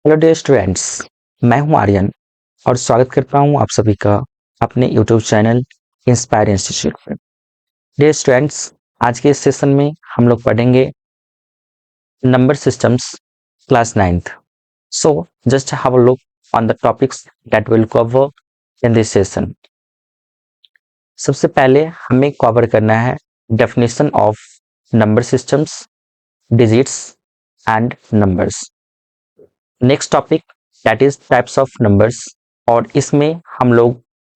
Hello dear students, मैं हूं आर्यन और स्वागत करता हूं आप सभी का अपने यूट्यूब चैनल इंस्पायर इंस्टीट्यूट पर। डियर स्टूडेंट्स, आज के इस सेशन में हम लोग पढ़ेंगे number systems class 9th। So just have a look on the topics that will cover in this session. सबसे पहले हमें कवर करना है definition of number systems, digits and numbers. Next topic that is types of numbers, और इसमें हम लोग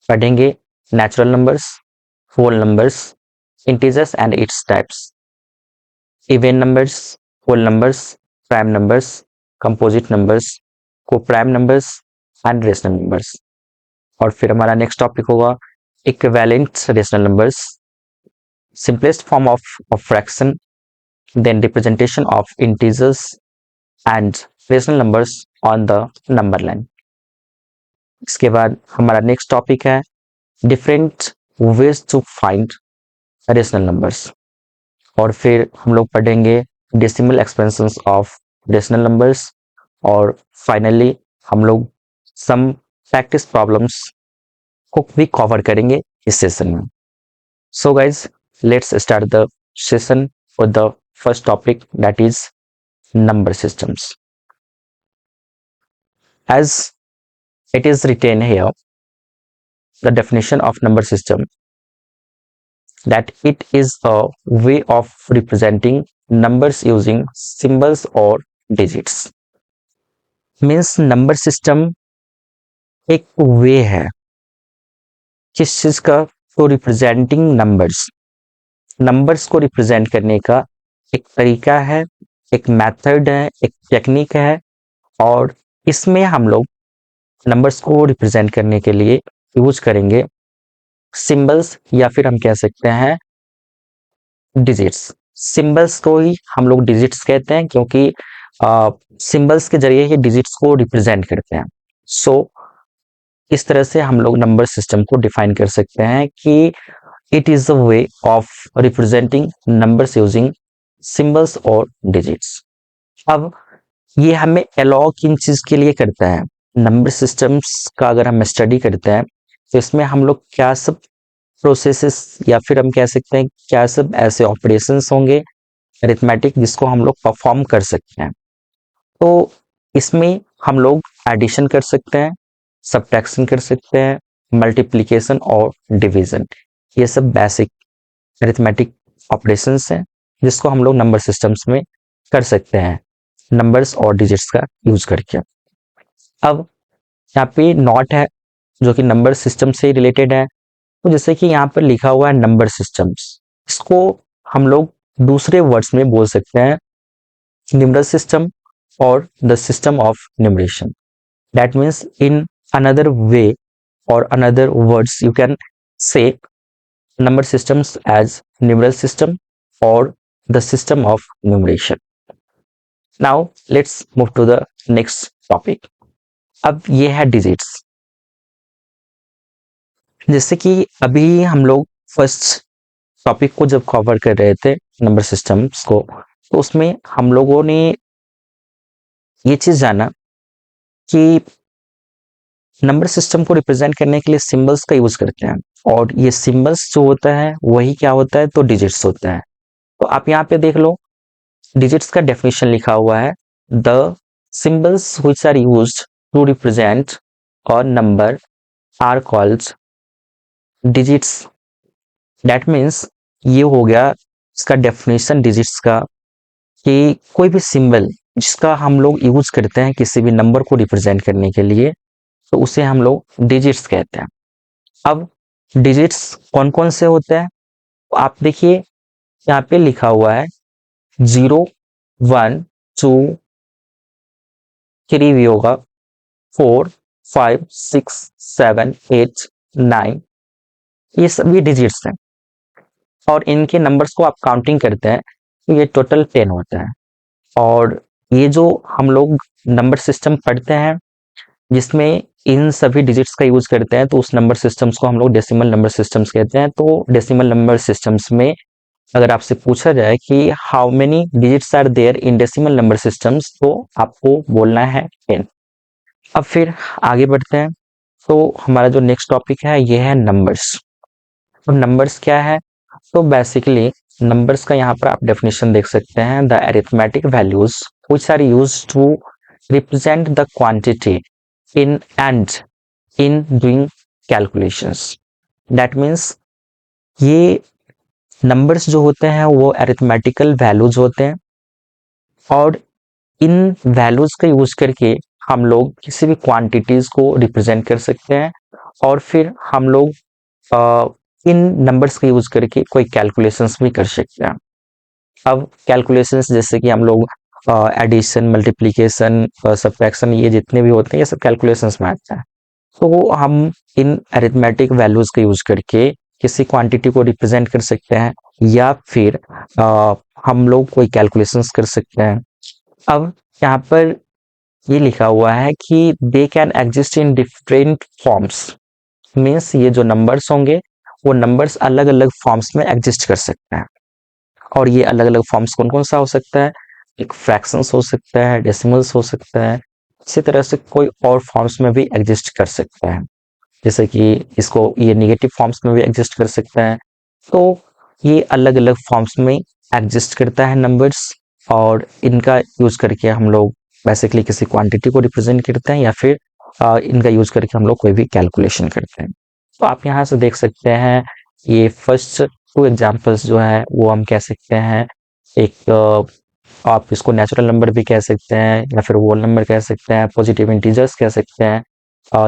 पढ़ेंगे natural numbers, whole numbers, integers and its types, even numbers, whole numbers, prime numbers, composite numbers, coprime numbers and rational numbers. और फिर हमारा next topic होगा equivalent rational numbers, simplest form of fraction, then representation of integers and rational numbers on the number line. इसके बाद हमारा next topic है different ways to find rational numbers, और फिर हम लोग पढ़ेंगे decimal expansions of rational numbers, और फाइनली हम लोग सम प्रैक्टिस प्रॉब्लम्स को भी कवर करेंगे इस सेशन में। So guys, let's start the session for the first topic that is number systems. As it is written here, the definition of number system, that it is a way of representing numbers using symbols or digits. Means number system एक वे है किस चीज का, तो representing numbers को represent करने का एक तरीका है, एक मेथड है, एक टेक्निक है, और इसमें हम लोग नंबर्स को रिप्रेजेंट करने के लिए यूज करेंगे सिंबल्स, या फिर हम कह सकते हैं डिजिट्स। सिंबल्स को ही हम लोग डिजिट्स कहते हैं क्योंकि सिंबल्स के जरिए ही डिजिट्स को रिप्रेजेंट करते हैं। सो इस तरह से हम लोग नंबर सिस्टम को डिफाइन कर सकते हैं कि it is a way of representing numbers using symbols और डिजिट्स। अब ये हमें अलाउ किन चीज के लिए करता है, नंबर सिस्टम्स का अगर हम स्टडी करते हैं तो इसमें हम लोग क्या सब प्रोसेसेस, या फिर हम कह सकते हैं क्या सब ऐसे ऑपरेशंस होंगे अरिथमेटिक जिसको हम लोग परफॉर्म कर सकते हैं। तो इसमें हम लोग एडिशन कर सकते हैं, सब्ट्रैक्शन कर सकते हैं, मल्टीप्लिकेशन और डिवीजन। ये सब बेसिक अरिथमेटिक ऑपरेशंस हैं जिसको हम लोग नंबर सिस्टम्स में कर सकते हैं नंबर्स और डिजिट्स का यूज करके। अब यहाँ पे नॉट है जो कि नंबर सिस्टम से रिलेटेड है, तो जैसे कि यहाँ पर लिखा हुआ है नंबर सिस्टम्स, इसको हम लोग दूसरे वर्ड्स में बोल सकते हैं न्यूमरल सिस्टम और the system of numeration. That means in another way और another words you can say number systems as numeral system or the system of numeration. Now let's move to the next topic. अब ये है digits। जैसे कि अभी हम लोग first topic को जब कवर कर रहे थे नंबर सिस्टम्स को, तो उसमें हम लोगों ने ये चीज जाना कि नंबर सिस्टम को रिप्रेजेंट करने के लिए सिंबल्स का यूज करते हैं, और ये सिंबल्स जो होता है वही क्या होता है, तो डिजिट्स होता है। तो आप यहाँ पे देख लो, डिजिट्स का डेफिनेशन लिखा हुआ है, the symbols which are used to represent a number are called digits. That means ये हो गया इसका डेफिनेशन डिजिट्स का, कि कोई भी सिंबल जिसका हम लोग यूज करते हैं किसी भी नंबर को रिप्रेजेंट करने के लिए, तो उसे हम लोग डिजिट्स कहते हैं। अब डिजिट्स कौन कौन से होते हैं, तो आप देखिए यहाँ पे लिखा हुआ है 0 1 2 3 भी होगा, 4 5 6 7 8 9, ये सभी डिजिट्स हैं, और इनके नंबर्स को आप काउंटिंग करते हैं तो ये टोटल 10 होता है। और ये जो हम लोग नंबर सिस्टम पढ़ते हैं जिसमें इन सभी डिजिट्स का यूज करते हैं, तो उस नंबर सिस्टम्स को हम लोग डेसिमल नंबर सिस्टम्स कहते हैं। तो डेसिमल नंबर सिस्टम्स में अगर आपसे पूछा जाए कि how many digits are there in decimal number systems, तो आपको बोलना है 10। अब फिर आगे बढ़ते हैं। तो हमारा जो नेक्स्ट टॉपिक है ये है नंबर्स। तो नंबर्स क्या है? तो बेसिकली नंबर्स का यहाँ पर आप डेफिनेशन देख सकते हैं, the arithmetic values which are used to represent the quantity in and in doing calculations. That means ये नंबर्स जो होते हैं वो अरिथमेटिकल वैल्यूज होते हैं, और इन वैल्यूज का यूज करके हम लोग किसी भी क्वांटिटीज को रिप्रेजेंट कर सकते हैं, और फिर हम लोग इन नंबर्स का यूज करके कोई कैलकुलेशंस भी कर सकते हैं। अब कैलकुलेशंस जैसे कि हम लोग एडिशन, मल्टीप्लिकेशन, सब्ट्रैक्शन, ये जितने भी होते हैं ये सब कैलकुलेशंस में आते हैं। तो हम इन अरिथमेटिक वैल्यूज का यूज करके किसी क्वांटिटी को रिप्रेजेंट कर सकते हैं, या फिर हम लोग कोई कैलकुलेशंस कर सकते हैं। अब यहाँ पर ये लिखा हुआ है कि they can exist in different forms. Means ये जो नंबर्स होंगे वो नंबर्स अलग अलग फॉर्म्स में एग्जिस्ट कर सकते हैं। और ये अलग अलग फॉर्म्स कौन कौन सा हो सकता है? एक फ्रैक्शंस हो सकता है, डेसिमल्स हो सकता है, इसी तरह से कोई और फॉर्म्स में भी एग्जिस्ट कर सकता है। जैसे कि इसको ये नेगेटिव फॉर्म्स में भी एग्जिस्ट कर सकता है। तो ये अलग अलग फॉर्म्स में एग्जिस्ट करता है नंबर्स, और इनका यूज करके हम लोग बेसिकली किसी क्वांटिटी को रिप्रेजेंट करते हैं, या फिर इनका यूज करके हम लोग कोई भी कैलकुलेशन करते हैं। तो आप यहाँ से देख सकते हैं ये फर्स्ट टू एग्जांपल्स जो है वो हम कह सकते हैं, एक आप इसको नेचुरल नंबर भी कह सकते हैं, या फिर होल नंबर कह सकते हैं, पॉजिटिव इंटीजर्स कह सकते हैं।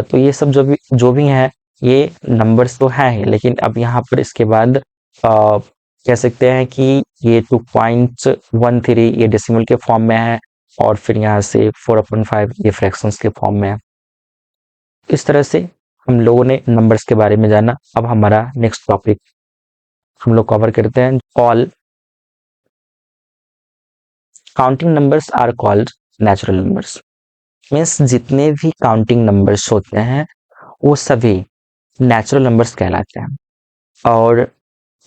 तो ये सब जो भी है ये नंबर्स तो हैं ही, लेकिन अब यहाँ पर इसके बाद कह सकते हैं कि ये 2.13 ये डेसिमल के फॉर्म में है, और फिर यहाँ से 4/5 ये फ्रैक्शंस के फॉर्म में है। इस तरह से हम लोगों ने नंबर्स के बारे में जाना। अब हमारा नेक्स्ट टॉपिक हम लोग कवर करते हैं, all counting numbers are called natural numbers. Means जितने भी काउंटिंग नंबर्स होते हैं वो सभी नेचुरल नंबर्स कहलाते हैं, और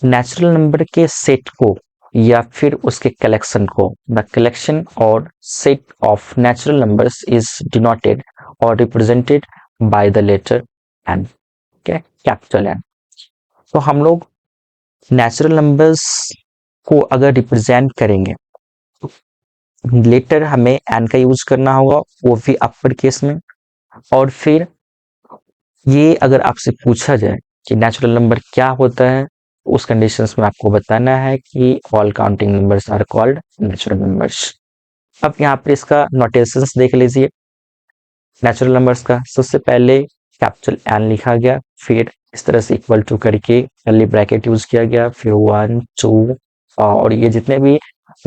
नेचुरल नंबर के सेट को या फिर उसके कलेक्शन को, द कलेक्शन और set of natural numbers is denoted और represented by the letter N, capital N. तो हम लोग नेचुरल नंबर्स को अगर रिप्रेजेंट करेंगे तो लेटर हमें एन का यूज करना होगा, वो भी अपर केस में। और फिर ये अगर आपसे पूछा जाए कि नेचुरल नंबर क्या होता है, उस कंडीशंस में आपको बताना है कि all counting numbers are called natural numbers. अब यहाँ पर इसका नोटेशंस देख लीजिए नेचुरल नंबर्स का। सबसे पहले कैपिटल एन लिखा गया, फिर इस तरह से इक्वल टू करके कर्ली ब्रैकेट यूज किया गया, फिर 1 2, और ये जितने भी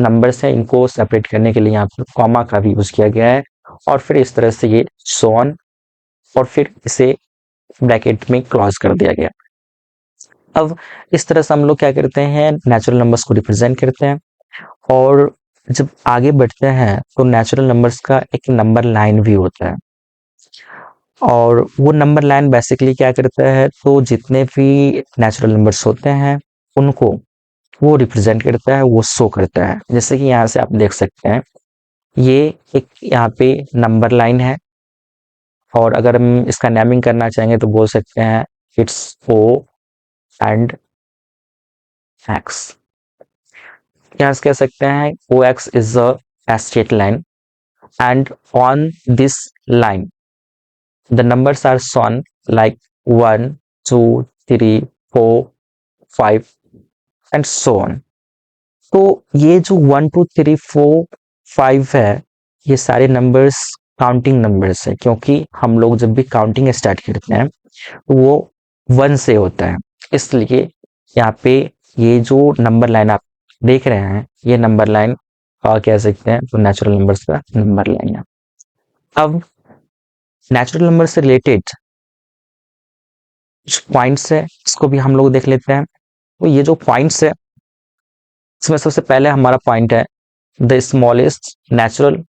नंबर्स हैं इनको सेपरेट करने के लिए यहाँ पर कॉमा का भी यूज किया गया है, और फिर इस तरह से ये सो ऑन, और फिर इसे ब्रैकेट में क्लोज कर दिया गया। अब इस तरह से हम लोग क्या करते हैं, नेचुरल नंबर्स को रिप्रेजेंट करते हैं। और जब आगे बढ़ते हैं तो नेचुरल नंबर्स का एक नंबर लाइन भी होता है, और वो नंबर लाइन बेसिकली क्या करता है, तो जितने भी नेचुरल नंबर्स होते हैं उनको वो रिप्रेजेंट करता है, वो शो करता है। जैसे कि यहाँ से आप देख सकते हैं ये एक यहाँ पे नंबर लाइन है, और अगर हम इसका नेमिंग करना चाहेंगे तो बोल सकते हैं इट्स ओ एंड एक्स। यहाँ से कह सकते हैं O X is a straight line, and on this line the numbers are shown like 1 2 3 4 5 and so on। तो ये जो 1 2 3 4 5 है ये सारे नंबर्स काउंटिंग नंबर्स है, क्योंकि हम लोग जब भी काउंटिंग स्टार्ट करते हैं तो वो 1 से होता है। इसलिए यहाँ पे ये जो नंबर लाइन आप देख रहे हैं ये नंबर लाइन कह सकते हैं तो नेचुरल नंबर्स का नंबर लाइन है। अब नेचुरल नंबर से रिलेटेड कुछ पॉइंट्स है इसको भी हम लोग देख लेते हैं। तो ये जो पॉइंट्स है इसमें सबसे पहले हमारा पॉइंट है the smallest natural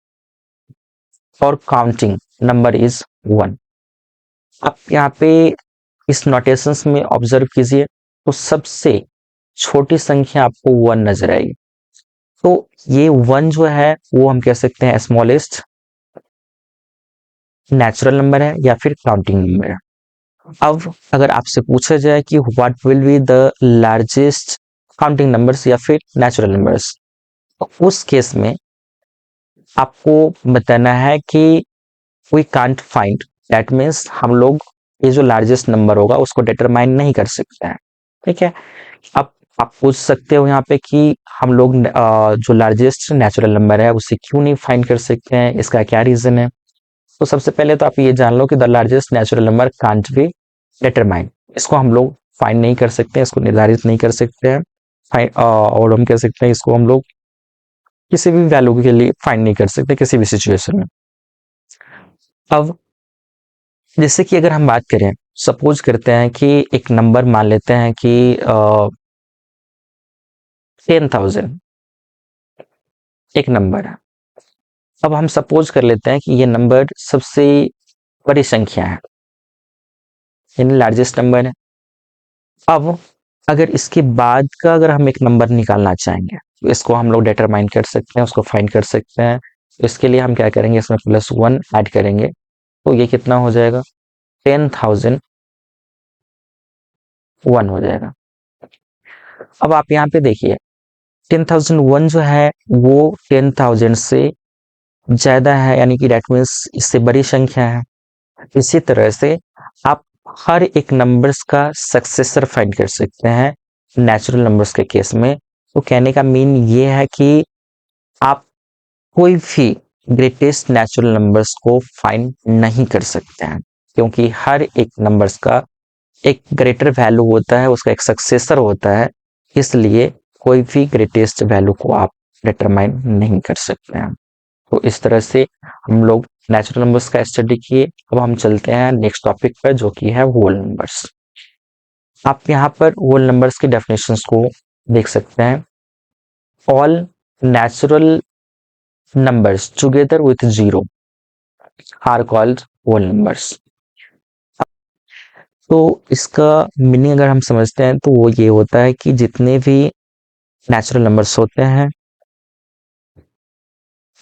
for counting number is 1। आप यहाँ पे इस नोटेशंस में ऑब्जर्व कीजिए तो सबसे छोटी संख्या आपको 1 नजर आएगी। तो ये 1 जो है वो हम कह सकते हैं स्मॉलेस्ट नेचुरल नंबर है या फिर काउंटिंग नंबर है। अब अगर आपसे पूछा जाए कि what will be the largest counting numbers या फिर नेचुरल नंबर्स, तो उस केस में आपको बताना है कि we can't find, that means हम लोग ये जो लार्जेस्ट नंबर होगा उसको डिटरमाइन नहीं कर सकते हैं। ठीक है, अब आप पूछ सकते हो यहाँ पे कि हम लोग जो लार्जेस्ट नेचुरल नंबर है उसे क्यों नहीं फाइंड कर सकते हैं, इसका क्या रीजन है। तो सबसे पहले तो आप ये जान लो कि the largest natural number can't be determine, इसको हम लोग फाइंड नहीं कर सकते हैं, इसको निर्धारित नहीं कर सकते हैं। और हम कह सकते हैं इसको हम लोग किसी भी वैल्यू के लिए फाइंड नहीं कर सकते किसी भी सिचुएशन में। अब जैसे कि अगर हम बात करें, सपोज करते हैं कि एक नंबर मान लेते हैं कि 10,000 एक नंबर है। अब हम सपोज कर लेते हैं कि ये नंबर सबसे बड़ी संख्या है, यानी लार्जेस्ट नंबर है। अब अगर इसके बाद का अगर हम एक नंबर निकालना चाहेंगे तो इसको हम लोग डिटरमाइन कर सकते हैं, उसको फाइंड कर सकते हैं। तो इसके लिए हम क्या करेंगे, इसमें +1 ऐड करेंगे तो ये कितना हो जाएगा, 10,001 हो जाएगा। अब आप यहाँ पे देखिए 10,001 जो है वो 10,000 से ज्यादा है, यानी कि डेट मीन्स इससे बड़ी संख्या है। इसी तरह से आप हर एक नंबर्स का सक्सेसर फाइंड कर सकते हैं नेचुरल नंबर्स के केस में। तो कहने का मीन ये है कि आप कोई भी ग्रेटेस्ट नेचुरल नंबर्स को फाइंड नहीं कर सकते हैं, क्योंकि हर एक नंबर्स का एक ग्रेटर वैल्यू होता है, उसका एक सक्सेसर होता है। इसलिए कोई भी ग्रेटेस्ट वैल्यू को आप डिटरमाइन नहीं कर सकते हैं। तो इस तरह से हम लोग नेचुरल नंबर्स का स्टडी किए। अब हम चलते हैं नेक्स्ट टॉपिक पर जो कि है होल नंबर्स। आप यहाँ पर होल नंबर्स की डेफिनेशंस को देख सकते हैं। All natural numbers together with zero are called whole numbers. तो इसका मीनिंग अगर हम समझते हैं तो वो ये होता है कि जितने भी नेचुरल नंबर्स होते हैं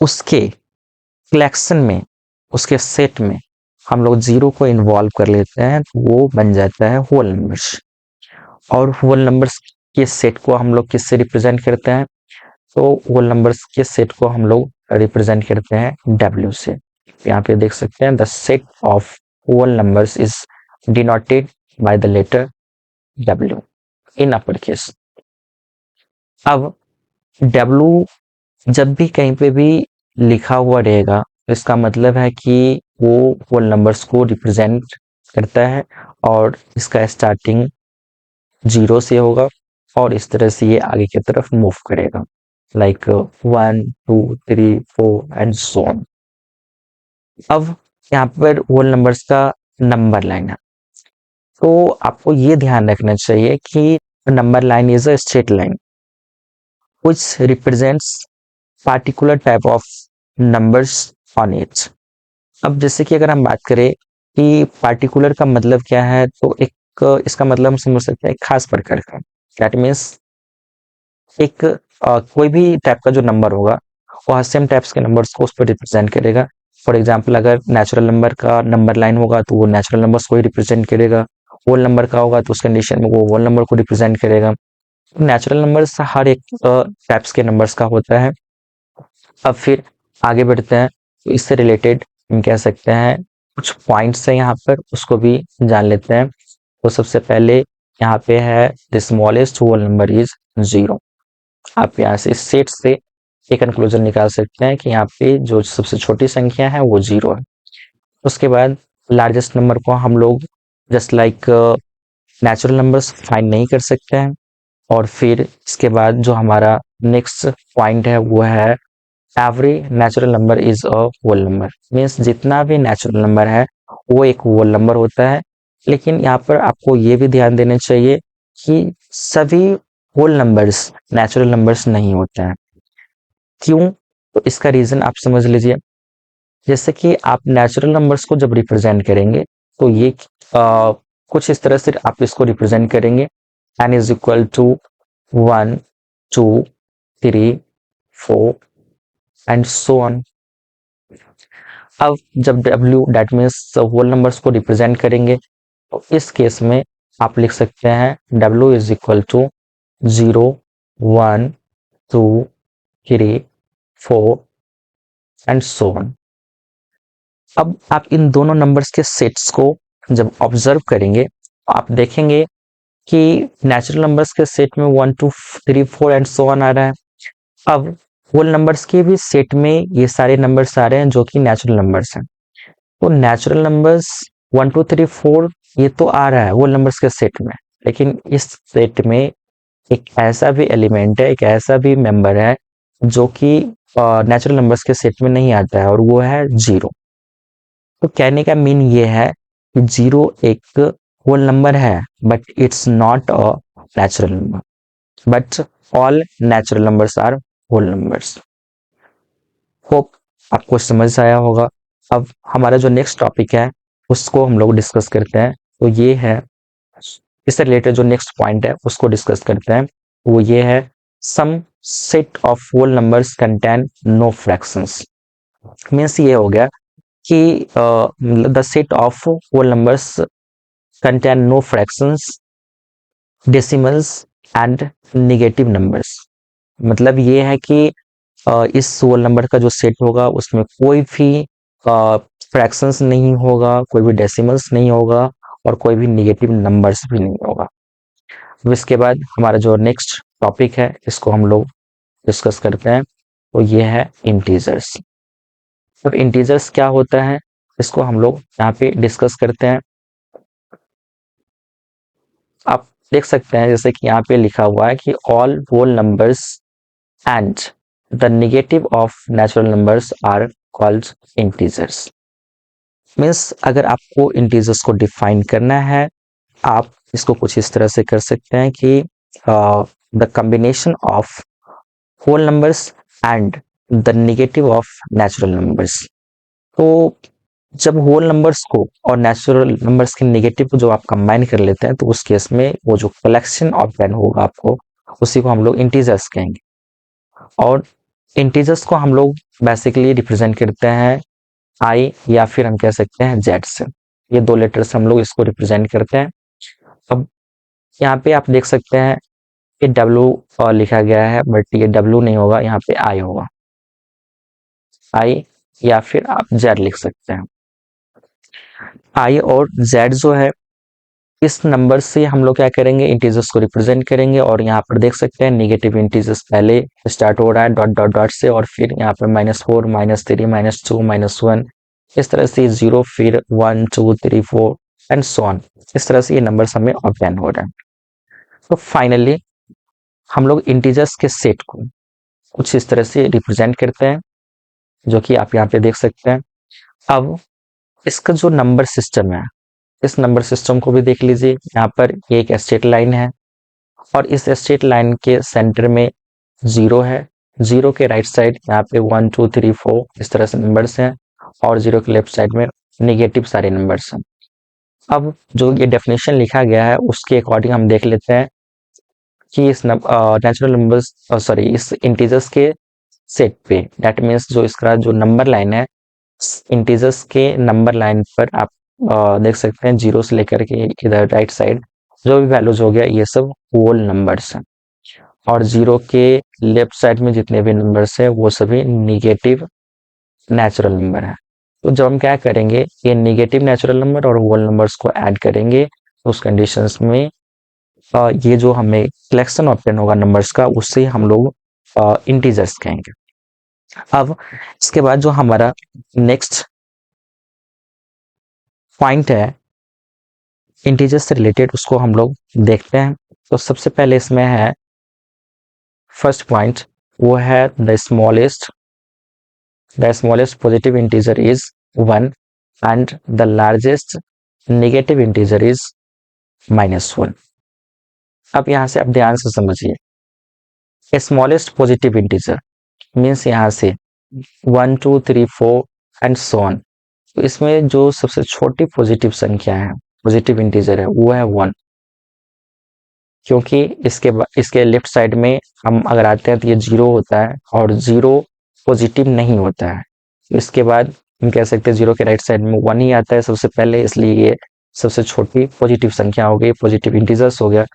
उसके कलेक्शन में, उसके सेट में हम लोग जीरो को इन्वॉल्व कर लेते हैं तो वो बन जाता है होल नंबर्स। और होल नंबर्स के सेट को हम लोग किससे रिप्रेजेंट करते हैं, तो होल नंबर्स के सेट को हम लोग रिप्रेजेंट करते हैं W से। यहाँ पे देख सकते हैं the set of whole numbers is denoted by the letter W in upper case. अब W जब भी कहीं पे भी लिखा हुआ रहेगा तो इसका मतलब है कि वो होल नंबर्स को रिप्रेजेंट करता है और इसका स्टार्टिंग जीरो से होगा और इस तरह से ये आगे की तरफ मूव करेगा, लाइक 1 2 3 4 एंड सो ऑन। अब यहाँ पर होल नंबर्स का नंबर लाइन है, तो आपको ये ध्यान रखना चाहिए कि number line is a straight line which represents particular type of numbers on it। अब जैसे कि अगर हम बात करें कि पार्टिकुलर का मतलब क्या है, तो एक इसका मतलब हम समझ सकते हैं एक खास प्रकार का। दैट मीन्स एक कोई भी टाइप का जो नंबर होगा वह सेम टाइप्स के नंबर्स को उस पर रिप्रेजेंट करेगा। फॉर एग्जांपल अगर नेचुरल नंबर का नंबर लाइन होगा तो वो नेचुरल नंबर्स को ही रिप्रेजेंट करेगा, होल नंबर का होगा तो उस कंडीशन में वो होल नंबर को रिप्रेजेंट करेगा। नेचुरल नंबर्स हर एक टाइप्स के नंबर्स का होता है। अब फिर आगे बढ़ते हैं तो इससे रिलेटेड हम कह सकते हैं कुछ पॉइंट्स है यहाँ पर, उसको भी जान लेते हैं। तो सबसे पहले यहाँ पे है the smallest whole number is zero. आप यहाँ से इस सेट से एक कंक्लूजन निकाल सकते हैं कि यहाँ पे जो सबसे छोटी संख्या है वो जीरो है। उसके बाद लार्जेस्ट नंबर को हम लोग just like natural numbers find नहीं कर सकते हैं। और फिर इसके बाद जो हमारा नेक्स्ट पॉइंट है वो है every natural number is a whole number. Means जितना भी नेचुरल नंबर है वो एक होल नंबर होता है। लेकिन यहाँ पर आपको ये भी ध्यान देना चाहिए कि सभी होल नंबर्स नेचुरल नंबर्स नहीं होते हैं। क्यों, तो इसका रीजन आप समझ लीजिए। जैसे कि आप नेचुरल नंबर्स को जब रिप्रेजेंट करेंगे तो ये कुछ इस तरह से आप इसको रिप्रेजेंट करेंगे, n is equal to 1 2 3 4 and so on. अब जब W that means whole numbers को रिप्रेजेंट करेंगे, तो इस केस में आप लिख सकते हैं W is equal to 0 1 2 3 4 and so on. अब आप इन दोनों नंबर्स के सेट्स को जब ऑब्जर्व करेंगे, आप देखेंगे कि नेचुरल नंबर्स के सेट में 1 2 3 4 एंड सो ऑन आ रहा है। अब होल नंबर्स के भी सेट में ये सारे नंबर्स आ रहे हैं जो कि नेचुरल नंबर्स हैं। तो नेचुरल नंबर्स 1 2 3 4 ये तो आ रहा है होल नंबर्स के सेट में, लेकिन इस सेट में एक ऐसा भी एलिमेंट है, एक ऐसा भी मेंबर है जो कि नेचुरल नंबर्स के सेट में नहीं आता है, और वो है 0। तो कहने का मीन ये है कि 0 एक होल नंबर है, but it's not a natural number, but all natural numbers are whole numbers. Hope आपको समझ आया होगा। अब हमारा जो नेक्स्ट टॉपिक है उसको हम लोग डिस्कस करते हैं। तो ये है, इससे रिलेटेड जो नेक्स्ट पॉइंट है उसको डिस्कस करते हैं। वो ये है, some set of whole numbers contain no fractions. Means ये हो गया कि the set of whole numbers contain no fractions, decimals and negative numbers. मतलब ये है कि इस होल नंबर का जो सेट होगा उसमें कोई भी फ्रैक्शंस नहीं होगा, कोई भी डेसिमल्स नहीं होगा, और कोई भी नेगेटिव नंबर्स भी नहीं होगा। अब इसके बाद हमारा जो नेक्स्ट टॉपिक है इसको हम लोग डिस्कस करते हैं। तो ये है इंटीजर्स। अब इंटीजर्स क्या होता है इसको हम लोग यहाँ पे डिस्कस करते हैं। आप देख सकते हैं जैसे कि यहाँ पे लिखा हुआ है कि all whole numbers and the negative of natural numbers are called integers. Means अगर आपको इंटीजर्स को डिफाइन करना है, आप इसको कुछ इस तरह से कर सकते हैं कि the combination of whole numbers and the negative of natural numbers. तो जब होल नंबर्स को और नेचुरल नंबर्स के नेगेटिव को जो आप कंबाइन कर लेते हैं, तो उस केस में वो जो कलेक्शन ऑफ वैल्यू होगा आपको, उसी को हम लोग इंटीजर्स कहेंगे। और इंटीजर्स को हम लोग बेसिकली रिप्रेजेंट करते हैं आई या फिर हम कह सकते हैं जेड से। ये दो लेटर से हम लोग इसको रिप्रेजेंट करते हैं। अब यहाँ पे आप देख सकते हैं ये डब्ल्यू लिखा गया है, बट ये डब्ल्यू नहीं होगा, यहाँ पे आई होगा, आई या फिर आप जेड लिख सकते हैं। आई और जेड जो है, इस नंबर से हम लोग क्या करेंगे, इंटीजर्स को रिप्रेजेंट करेंगे। और यहाँ पर देख सकते हैं नेगेटिव इंटीजर्स पहले स्टार्ट हो रहा है डॉट डॉट डॉट से, और फिर यहाँ पर -4 -3 -2 -1, इस तरह से 0, फिर 1 2 3 4 एंड सो ऑन। इस तरह से ये नंबर्स हमें ऑब्टेन हो रहा है। तो फाइनली हम लोग इंटीजर्स के सेट को कुछ इस तरह से रिप्रेजेंट करते हैं, जो कि आप यहाँ पे देख सकते हैं। अब इसका जो नंबर सिस्टम है, इस नंबर सिस्टम को भी देख लीजिए। यहाँ पर एक स्ट्रेट लाइन है, और इस स्ट्रेट लाइन के सेंटर में 0 है। 0 के राइट साइड यहाँ पे 1 2 3 4 इस तरह से नंबर्स हैं, और 0 के लेफ्ट साइड में नेगेटिव सारे नंबर्स हैं। अब जो ये डेफिनेशन लिखा गया है उसके अकॉर्डिंग हम देख लेते हैं कि इस नेचुरल नंबर्स सॉरी इस इंटीजर्स के सेट पे, दैट मीन्स जो इसका जो नंबर लाइन है, इंटीजर्स के नंबर लाइन पर आप देख सकते हैं 0 से लेकर के इधर राइट साइड जो भी वैल्यूज हो गया ये सब होल नंबर्स हैं, और 0 के लेफ्ट साइड में जितने भी नंबर्स हैं वो सभी निगेटिव नेचुरल नंबर है। तो जब हम क्या करेंगे, ये निगेटिव नेचुरल नंबर और होल नंबर्स को ऐड करेंगे, तो उस कंडीशंस में ये जो हमें कलेक्शन ऑप्शन होगा नंबर्स का, उससे हम लोग इंटीजर्स कहेंगे। अब इसके बाद जो हमारा नेक्स्ट पॉइंट है इंटीजर्स से रिलेटेड, उसको हम लोग देखते हैं। तो सबसे पहले इसमें है फर्स्ट पॉइंट, वो है the smallest positive integer is 1 and the largest negative integer is -1। अब यहां से आप ध्यान से समझिए, स्मॉलेस्ट पॉजिटिव इंटीजर मीन्स यहाँ से 1 2 3 4 एंड सो ऑन। तो इसमें जो सबसे छोटी पॉजिटिव संख्या है, पॉजिटिव इंटीजर है, वो है 1, क्योंकि इसके लेफ्ट साइड में हम अगर आते हैं तो ये 0 होता है, और 0 पॉजिटिव नहीं होता है। तो इसके बाद हम कह सकते हैं 0 के राइट साइड में 1 ही आता है सबसे पहले, इसलिए ये सबसे छोटी पॉजिटिव संख्या हो गई, पॉजिटिव इंटीजर्स हो गया।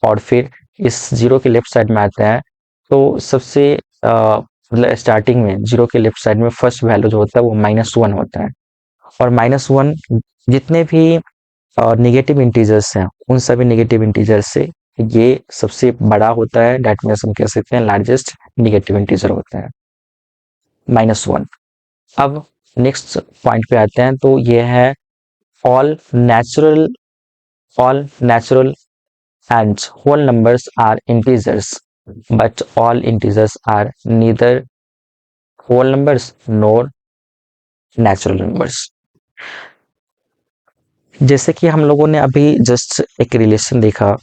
और फिर इस 0 के लेफ्ट साइड में आता है तो सबसे मतलब स्टार्टिंग में 0 के लेफ्ट साइड में फर्स्ट वैल्यू जो होता है वो -1 होता है। और -1 जितने भी नेगेटिव इंटीजर्स हैं उन सभी नेगेटिव इंटीजर्स से ये सबसे बड़ा होता है, डेट मीन्स हम कह सकते हैं लार्जेस्ट नेगेटिव इंटीजर होता है -1। अब नेक्स्ट पॉइंट पे आते हैं, तो ये है all natural and whole numbers are integers but all integers are neither whole numbers nor natural numbers. जैसे कि हम लोगों ने अभी जस्ट एक रिलेशन देखा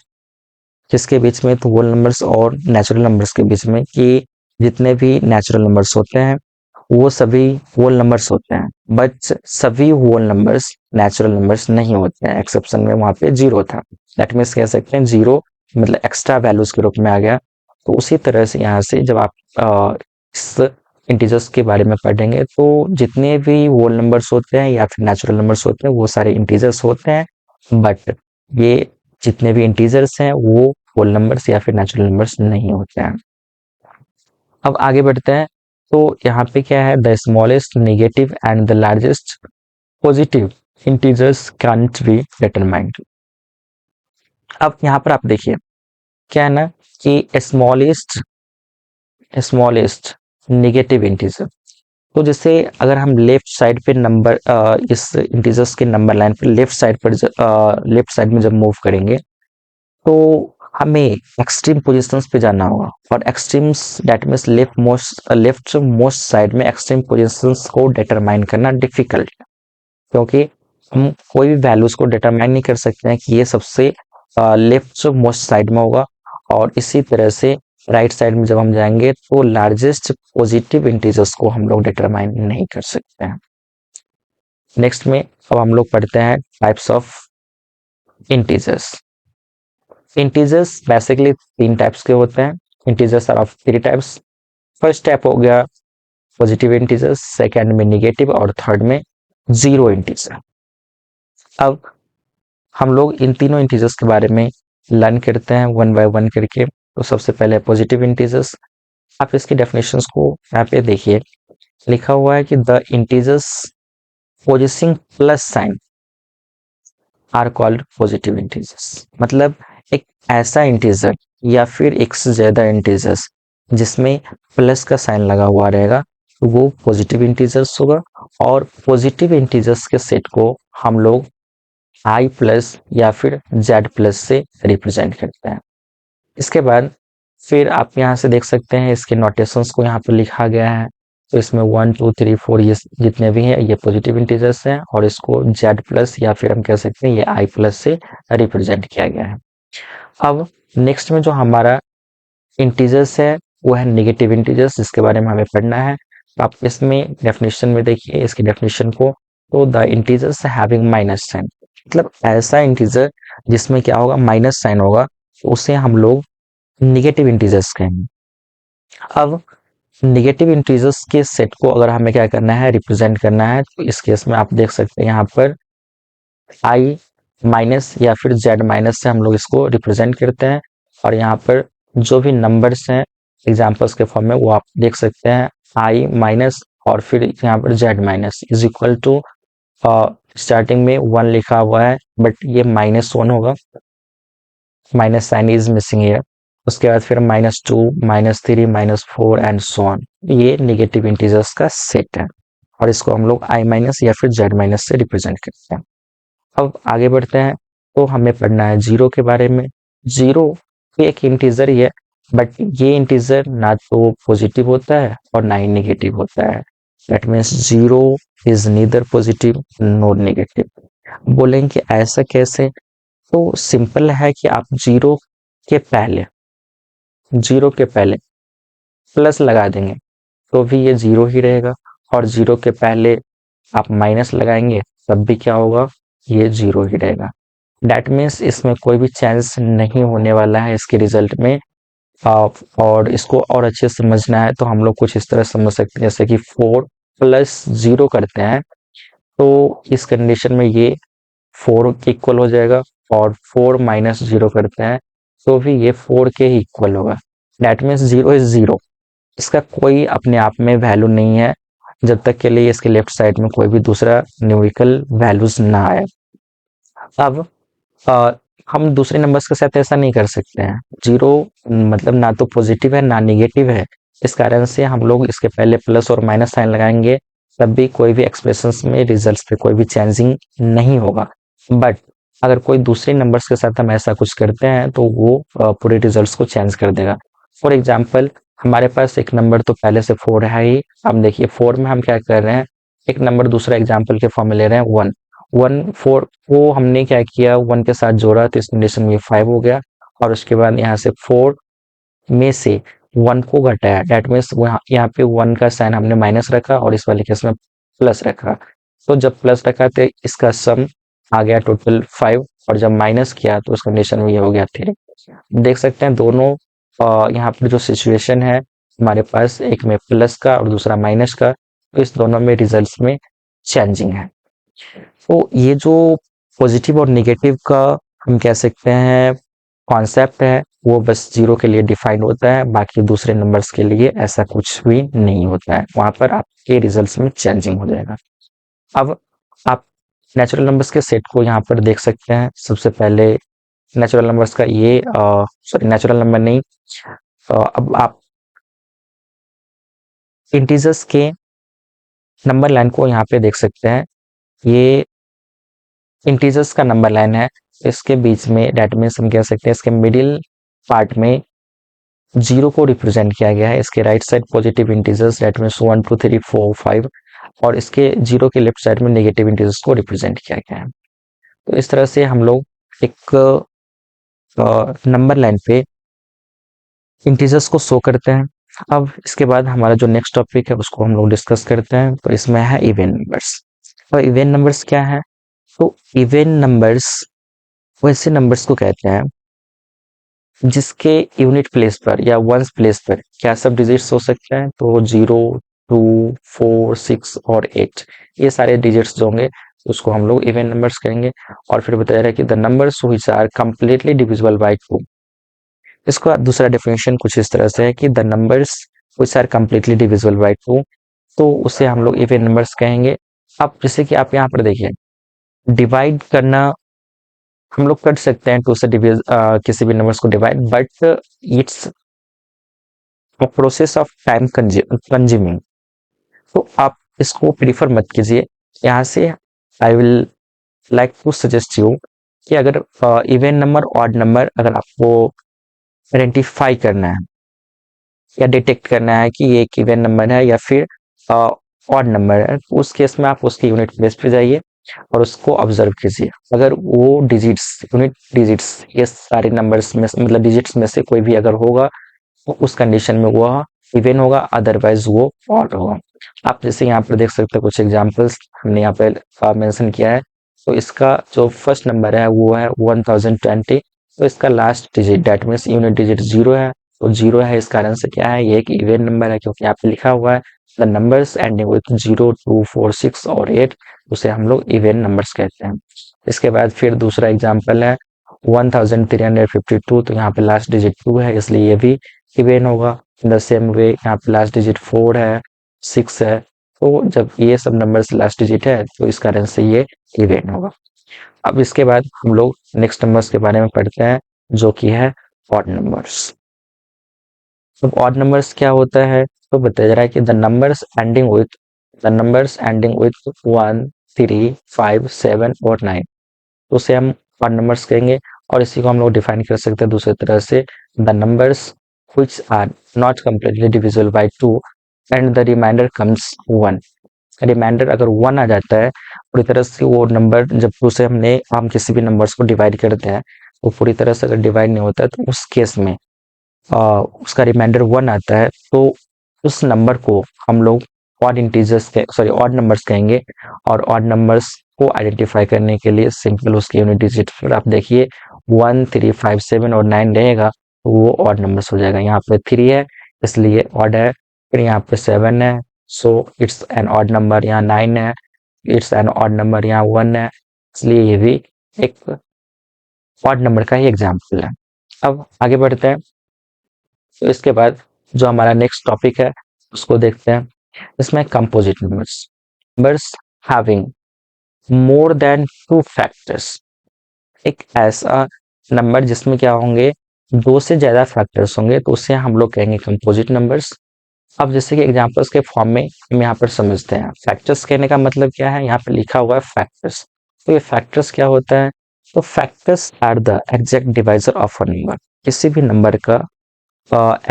जिसके बीच में तो होल नंबर्स और नेचुरल नंबर्स के बीच में, कि जितने भी नेचुरल नंबर्स होते हैं वो सभी होल नंबर्स होते हैं, बट सभी होल नंबर्स नेचुरल नंबर्स नहीं होते हैं। एक्सेप्शन में वहां पे 0 था, दैट मीन्स कह सकते हैं 0 मतलब एक्स्ट्रा वैल्यूज के रूप में आ गया। तो उसी तरह से यहाँ से जब आप इस इंटीजर्स के बारे में पढ़ेंगे तो जितने भी होल नंबर्स होते हैं या फिर नेचुरल नंबर्स होते हैं वो सारे इंटीजर्स होते हैं, बट ये जितने भी इंटीजर्स हैं वो होल नंबर्स या फिर नेचुरल नंबर्स नहीं होते हैं। अब आगे बढ़ते हैं, तो यहाँ पे क्या है, the smallest negative and the largest positive integers cantt be determined. अब यहाँ पर आप देखिए क्या है ना कि स्मॉलेस्ट नेगेटिव इंटीजर, तो जैसे अगर हम लेफ्ट साइड पे नंबर इस इंटीजर्स के नंबर लाइन पर लेफ्ट साइड में जब मूव करेंगे तो हमें एक्सट्रीम पोजीशंस पे जाना होगा, और extremes that means left most side में एक्सट्रीम पोजीशंस को डिटरमाइन करना डिफिकल्ट है, क्योंकि हम कोई भी वैल्यूज को डिटरमाइन नहीं कर सकते हैं कि ये सबसे लेफ्ट मोस्ट साइड में होगा। और इसी तरह से राइट साइड में जब हम जाएंगे तो लार्जेस्ट पॉजिटिव इंटीजर्स को हम लोग डिटरमाइन नहीं कर सकते हैं। नेक्स्ट में अब हम लोग पढ़ते हैं types of integers. Integers basically 3 types के होते हैं। Integers are of 3 types. First type हो गया पॉजिटिव इंटीजर्स, सेकंड में नेगेटिव और थर्ड में जीरो इंटीजर। अब हम लोग इन तीनों इंटीजर्स के बारे में लर्न करते हैं वन बाय वन करके। तो सबसे पहले पॉजिटिव इंटीजर्स, आप इसकी डेफिनेशंस को यहाँ पे देखिए, लिखा हुआ है कि the integers possessing plus sign are called positive integers. मतलब एक ऐसा इंटीजर या फिर एक से ज्यादा इंटीजर्स जिसमें प्लस का साइन लगा हुआ रहेगा तो वो पॉजिटिव इंटीजर्स होगा। और पॉजिटिव इंटीजर्स के सेट को हम लोग i प्लस या फिर z प्लस से रिप्रेजेंट करते हैं। इसके बाद फिर आप यहाँ से देख सकते हैं इसके नोटेशंस को यहाँ पर लिखा गया है। तो इसमें 1 2 3 4 ये जितने भी हैं ये पॉजिटिव इंटीजर्स हैं, और इसको z प्लस या फिर हम कह सकते हैं ये i प्लस से रिप्रेजेंट किया गया है। अब नेक्स्ट में जो हमारा इंटीजर्स है वो है नेगेटिव इंटीजर्स, जिसके बारे में हमें पढ़ना है। तो आप इसमें डेफिनेशन में देखिए इसकी डेफिनेशन को, तो the integers having minus sign, मतलब ऐसा इंटीजर जिसमें क्या होगा, माइनस साइन होगा, तो उसे हम लोग नेगेटिव इंटीजर्स कहेंगे। अब नेगेटिव इंटीजर्स के सेट को अगर हमें क्या करना है, रिप्रेजेंट करना है, तो इस केस में आप देख सकते हैं यहाँ पर i माइनस या फिर z माइनस से हम लोग इसको रिप्रेजेंट करते हैं। और यहाँ पर जो भी नंबर्स हैं एग्जाम्पल्स के फॉर्म में वो आप देख सकते हैं, i माइनस और फिर यहाँ पर z minus is equal to, starting में 1 लिखा हुआ है बट ये -1 होगा, minus sign is missing here. उसके बाद फिर -2 -3 -4 एंड सो ऑन, ये नेगेटिव इंटीजर्स का सेट है और इसको हम लोग i माइनस या फिर z माइनस से रिप्रेजेंट करते हैं। अब आगे बढ़ते हैं, तो हमें पढ़ना है जीरो के बारे में। जीरो एक इंटीजर ही है, बट ये इंटीजर ना तो पॉजिटिव होता है और ना ही नेगेटिव होता है। That means zero is neither positive nor negative. बोलेंगे ऐसा कैसे, तो सिंपल है कि आप जीरो के पहले प्लस लगा देंगे तो भी ये जीरो ही रहेगा, और जीरो के पहले आप माइनस लगाएंगे तब भी क्या होगा, ये जीरो ही रहेगा। दैट मीन्स इसमें कोई भी चेंज नहीं होने वाला है इसके रिजल्ट में। और इसको और अच्छे से समझना है तो हम लोग कुछ इस तरह समझ सकते हैं, जैसे कि 4 + 0 करते हैं तो इस कंडीशन में ये 4 के इक्वल हो जाएगा, और 4 माइनस 0 करते हैं तो भी ये 4 के ही इक्वल होगा। दैट मीन्स 0 इज 0, इसका कोई अपने आप में वैल्यू नहीं है जब तक के लिए इसके लेफ्ट साइड में कोई भी दूसरा न्यूमेरिकल वैल्यूज ना आए। अब अ, हम दूसरे नंबर्स के साथ ऐसा नहीं कर सकते हैं। 0 मतलब ना तो पॉजिटिव है ना निगेटिव है, इस कारण से हम लोग इसके पहले प्लस और माइनस साइन लगाएंगे, तब भी कोई भी एक्सप्रेशंस में रिजल्ट्स पे कोई भी चेंजिंग नहीं होगा। बट अगर कोई दूसरे नंबर्स के साथ हम ऐसा कुछ करते हैं तो वो पूरे रिजल्ट्स को चेंज कर देगा। फॉर एग्जाम्पल, हमारे पास एक नंबर तो पहले से 4 है ही। अब देखिए 4 में हम क्या कर रहे हैं, एक नंबर दूसरा एग्जाम्पल के फॉर्म में ले रहे हैं 1। 4 को हमने क्या किया, 1 के साथ जोड़ा तो इस कंडीशन में 5 हो गया, और उसके बाद यहाँ से 4 में से 1 को घटाया, डेट मीन्स यहाँ पे 1 का साइन हमने माइनस रखा और इस वाले केस में प्लस रखा। तो जब प्लस रखा तो इसका सम आ गया टोटल 5, और जब माइनस किया तो उस कंडीशन में ये हो गया 3। देख सकते हैं दोनों यहाँ पर जो सिचुएशन है हमारे पास, एक में प्लस का और दूसरा माइनस का, तो इस दोनों में रिजल्ट्स में चेंजिंग है। तो ये जो पॉजिटिव और नेगेटिव का हम कह सकते हैं कॉन्सेप्ट है, वो बस 0 के लिए डिफाइंड होता है, बाकी दूसरे नंबर्स के लिए ऐसा कुछ भी नहीं होता है, वहां पर आपके रिजल्ट्स में चेंजिंग हो जाएगा। अब आप नेचुरल नंबर्स के सेट को यहाँ पर देख सकते हैं। सबसे पहले नेचुरल नंबर्स का ये सॉरी नेचुरल नंबर नहीं, अब आप इंटीजर्स के नंबर लाइन को यहाँ पे देख सकते हैं। ये इंटीजर्स का नंबर लाइन है, इसके बीच में डेट मीन्स हम कह सकते हैं इसके मिडिल पार्ट में 0 को रिप्रेजेंट किया गया है। इसके right side positive integers that means 1 2 3 4 5, और इसके 0 के लेफ्ट साइड में नेगेटिव इंटीजर्स को रिप्रेजेंट किया गया है। तो इस तरह से हम लोग एक नंबर लाइन पे इंटीजर्स को शो करते हैं। अब इसके बाद हमारा जो नेक्स्ट टॉपिक है उसको हम लोग डिस्कस करते हैं। तो इसमें है इवन नंबर्स। और इवन नंबर्स क्या है? तो इवन नंबर्स वैसे नंबर्स को कहते हैं जिसके यूनिट प्लेस पर या वंस प्लेस पर क्या सब डिजिट्स हो सकते हैं। तो 0 2 4 6 और 8, ये सारे डिजिट्स जो होंगे उसको हम लोग इवन नंबर्स कहेंगे। और फिर बताया रहा है कि the numbers which are completely divisible by 2। इसका दूसरा डेफिनेशन कुछ इस तरह से है कि the numbers which are completely divisible by 2, तो उसे हम लोग इवन नंबर्स कहेंगे। अब जैसे कि आप यहाँ पर देखिए, डिवाइड करना हम लोग कर सकते हैं 2 से किसी भी नंबर्स को divide, but it's process of time consuming. तो आप इसको प्रीफर मत कीजिए। यहाँ से I will like to suggest you कि अगर इवन नंबर ऑड नंबर अगर आपको आइडेंटिफाई करना है या डिटेक्ट करना है कि ये एक इवन नंबर है या फिर ऑड नंबर है, तो उस केस में आप उसके यूनिट प्लेस पे जाइए और उसको ऑब्जर्व कीजिए। अगर वो डिजिट्स यूनिट डिजिट्स ये सारे नंबर्स में मतलब डिजिट्स में से कोई भी अगर होगा तो उस कंडीशन में वो इवन होगा, अदरवाइज वो ऑड होगा। आप जैसे यहाँ पर देख सकते हो कुछ एग्जांपल्स हमने यहाँ पे मेंशन किया है। तो इसका जो फर्स्ट नंबर है वो है 1020, तो इसका last digit that means unit digit 0 है। तो 0 है इस कारण से क्या है, ये एक इवन नंबर है क्योंकि यहाँ पे लिखा हुआ है द नंबर्स एंडिंग विथ 0 2 4 6 और 8, उसे हम लोग इवन नंबर्स कहते हैं। इसके बाद फिर दूसरा एग्जाम्पल है 1352, तो यहाँ पे लास्ट डिजिट 2 है इसलिए ये भी इवन होगा। इन द सेम वे यहाँ पे लास्ट डिजिट 4 है 6 है, तो जब ये सब नंबर्स लास्ट डिजिट है तो इस कारण से ये इवन होगा। अब इसके बाद हम लोग नेक्स्ट नंबर्स के बारे में पढ़ते हैं जो कि है ऑड नंबर्स। अब ऑड नंबर्स क्या होता है, तो बताया जा रहा है कि द नंबर्स एंडिंग विथ 1 3 5 7 और 9, तो उसे हम ऑड नंबर्स कहेंगे। और इसी को हम लोग डिफाइन कर सकते हैं दूसरी तरह से, the numbers which are not completely divisible by 2 and the remainder comes 1। Reminder अगर 1 आ जाता है पूरी तरह से, वो नंबर जब उसे हम किसी भी नंबर्स को डिवाइड करते हैं वो पूरी तरह से अगर डिवाइड नहीं होता है तो उस केस में उसका रिमाइंडर 1 आता है, तो उस नंबर को हम लोग ऑड नंबर्स कहेंगे। और ऑड नंबर्स को आइडेंटिफाई करने के लिए सिंपल उसके यूनिट डिजिट पर आप देखिए 1 3 5 7 और 9 रहेगा तो वो ऑड नंबर्स हो जाएगा। यहाँ पे 3 है इसलिए ऑड है, फिर यहाँ पे 7 है so it's an odd number, यहाँ 9 है इट्स एन ऑड नंबर, यहाँ 1 है इसलिए ये भी एक ऑड नंबर का ही एग्जाम्पल है। अब आगे बढ़ते हैं, तो इसके बाद जो हमारा नेक्स्ट टॉपिक है उसको देखते हैं। इसमें composite numbers, numbers having more than 2 factors, एक ऐसा नंबर जिसमें क्या होंगे, 2 से ज्यादा फैक्टर्स होंगे तो उसे हम लोग कहेंगे कंपोजिट नंबर्स। अब जैसे कि एग्जांपल्स के फॉर्म में हम यहाँ पर समझते हैं, फैक्टर्स कहने का मतलब क्या है, यहाँ पे लिखा हुआ है फैक्टर्स, तो ये फैक्टर्स क्या होता है, तो factors are the exact divisor of a number, किसी भी नंबर का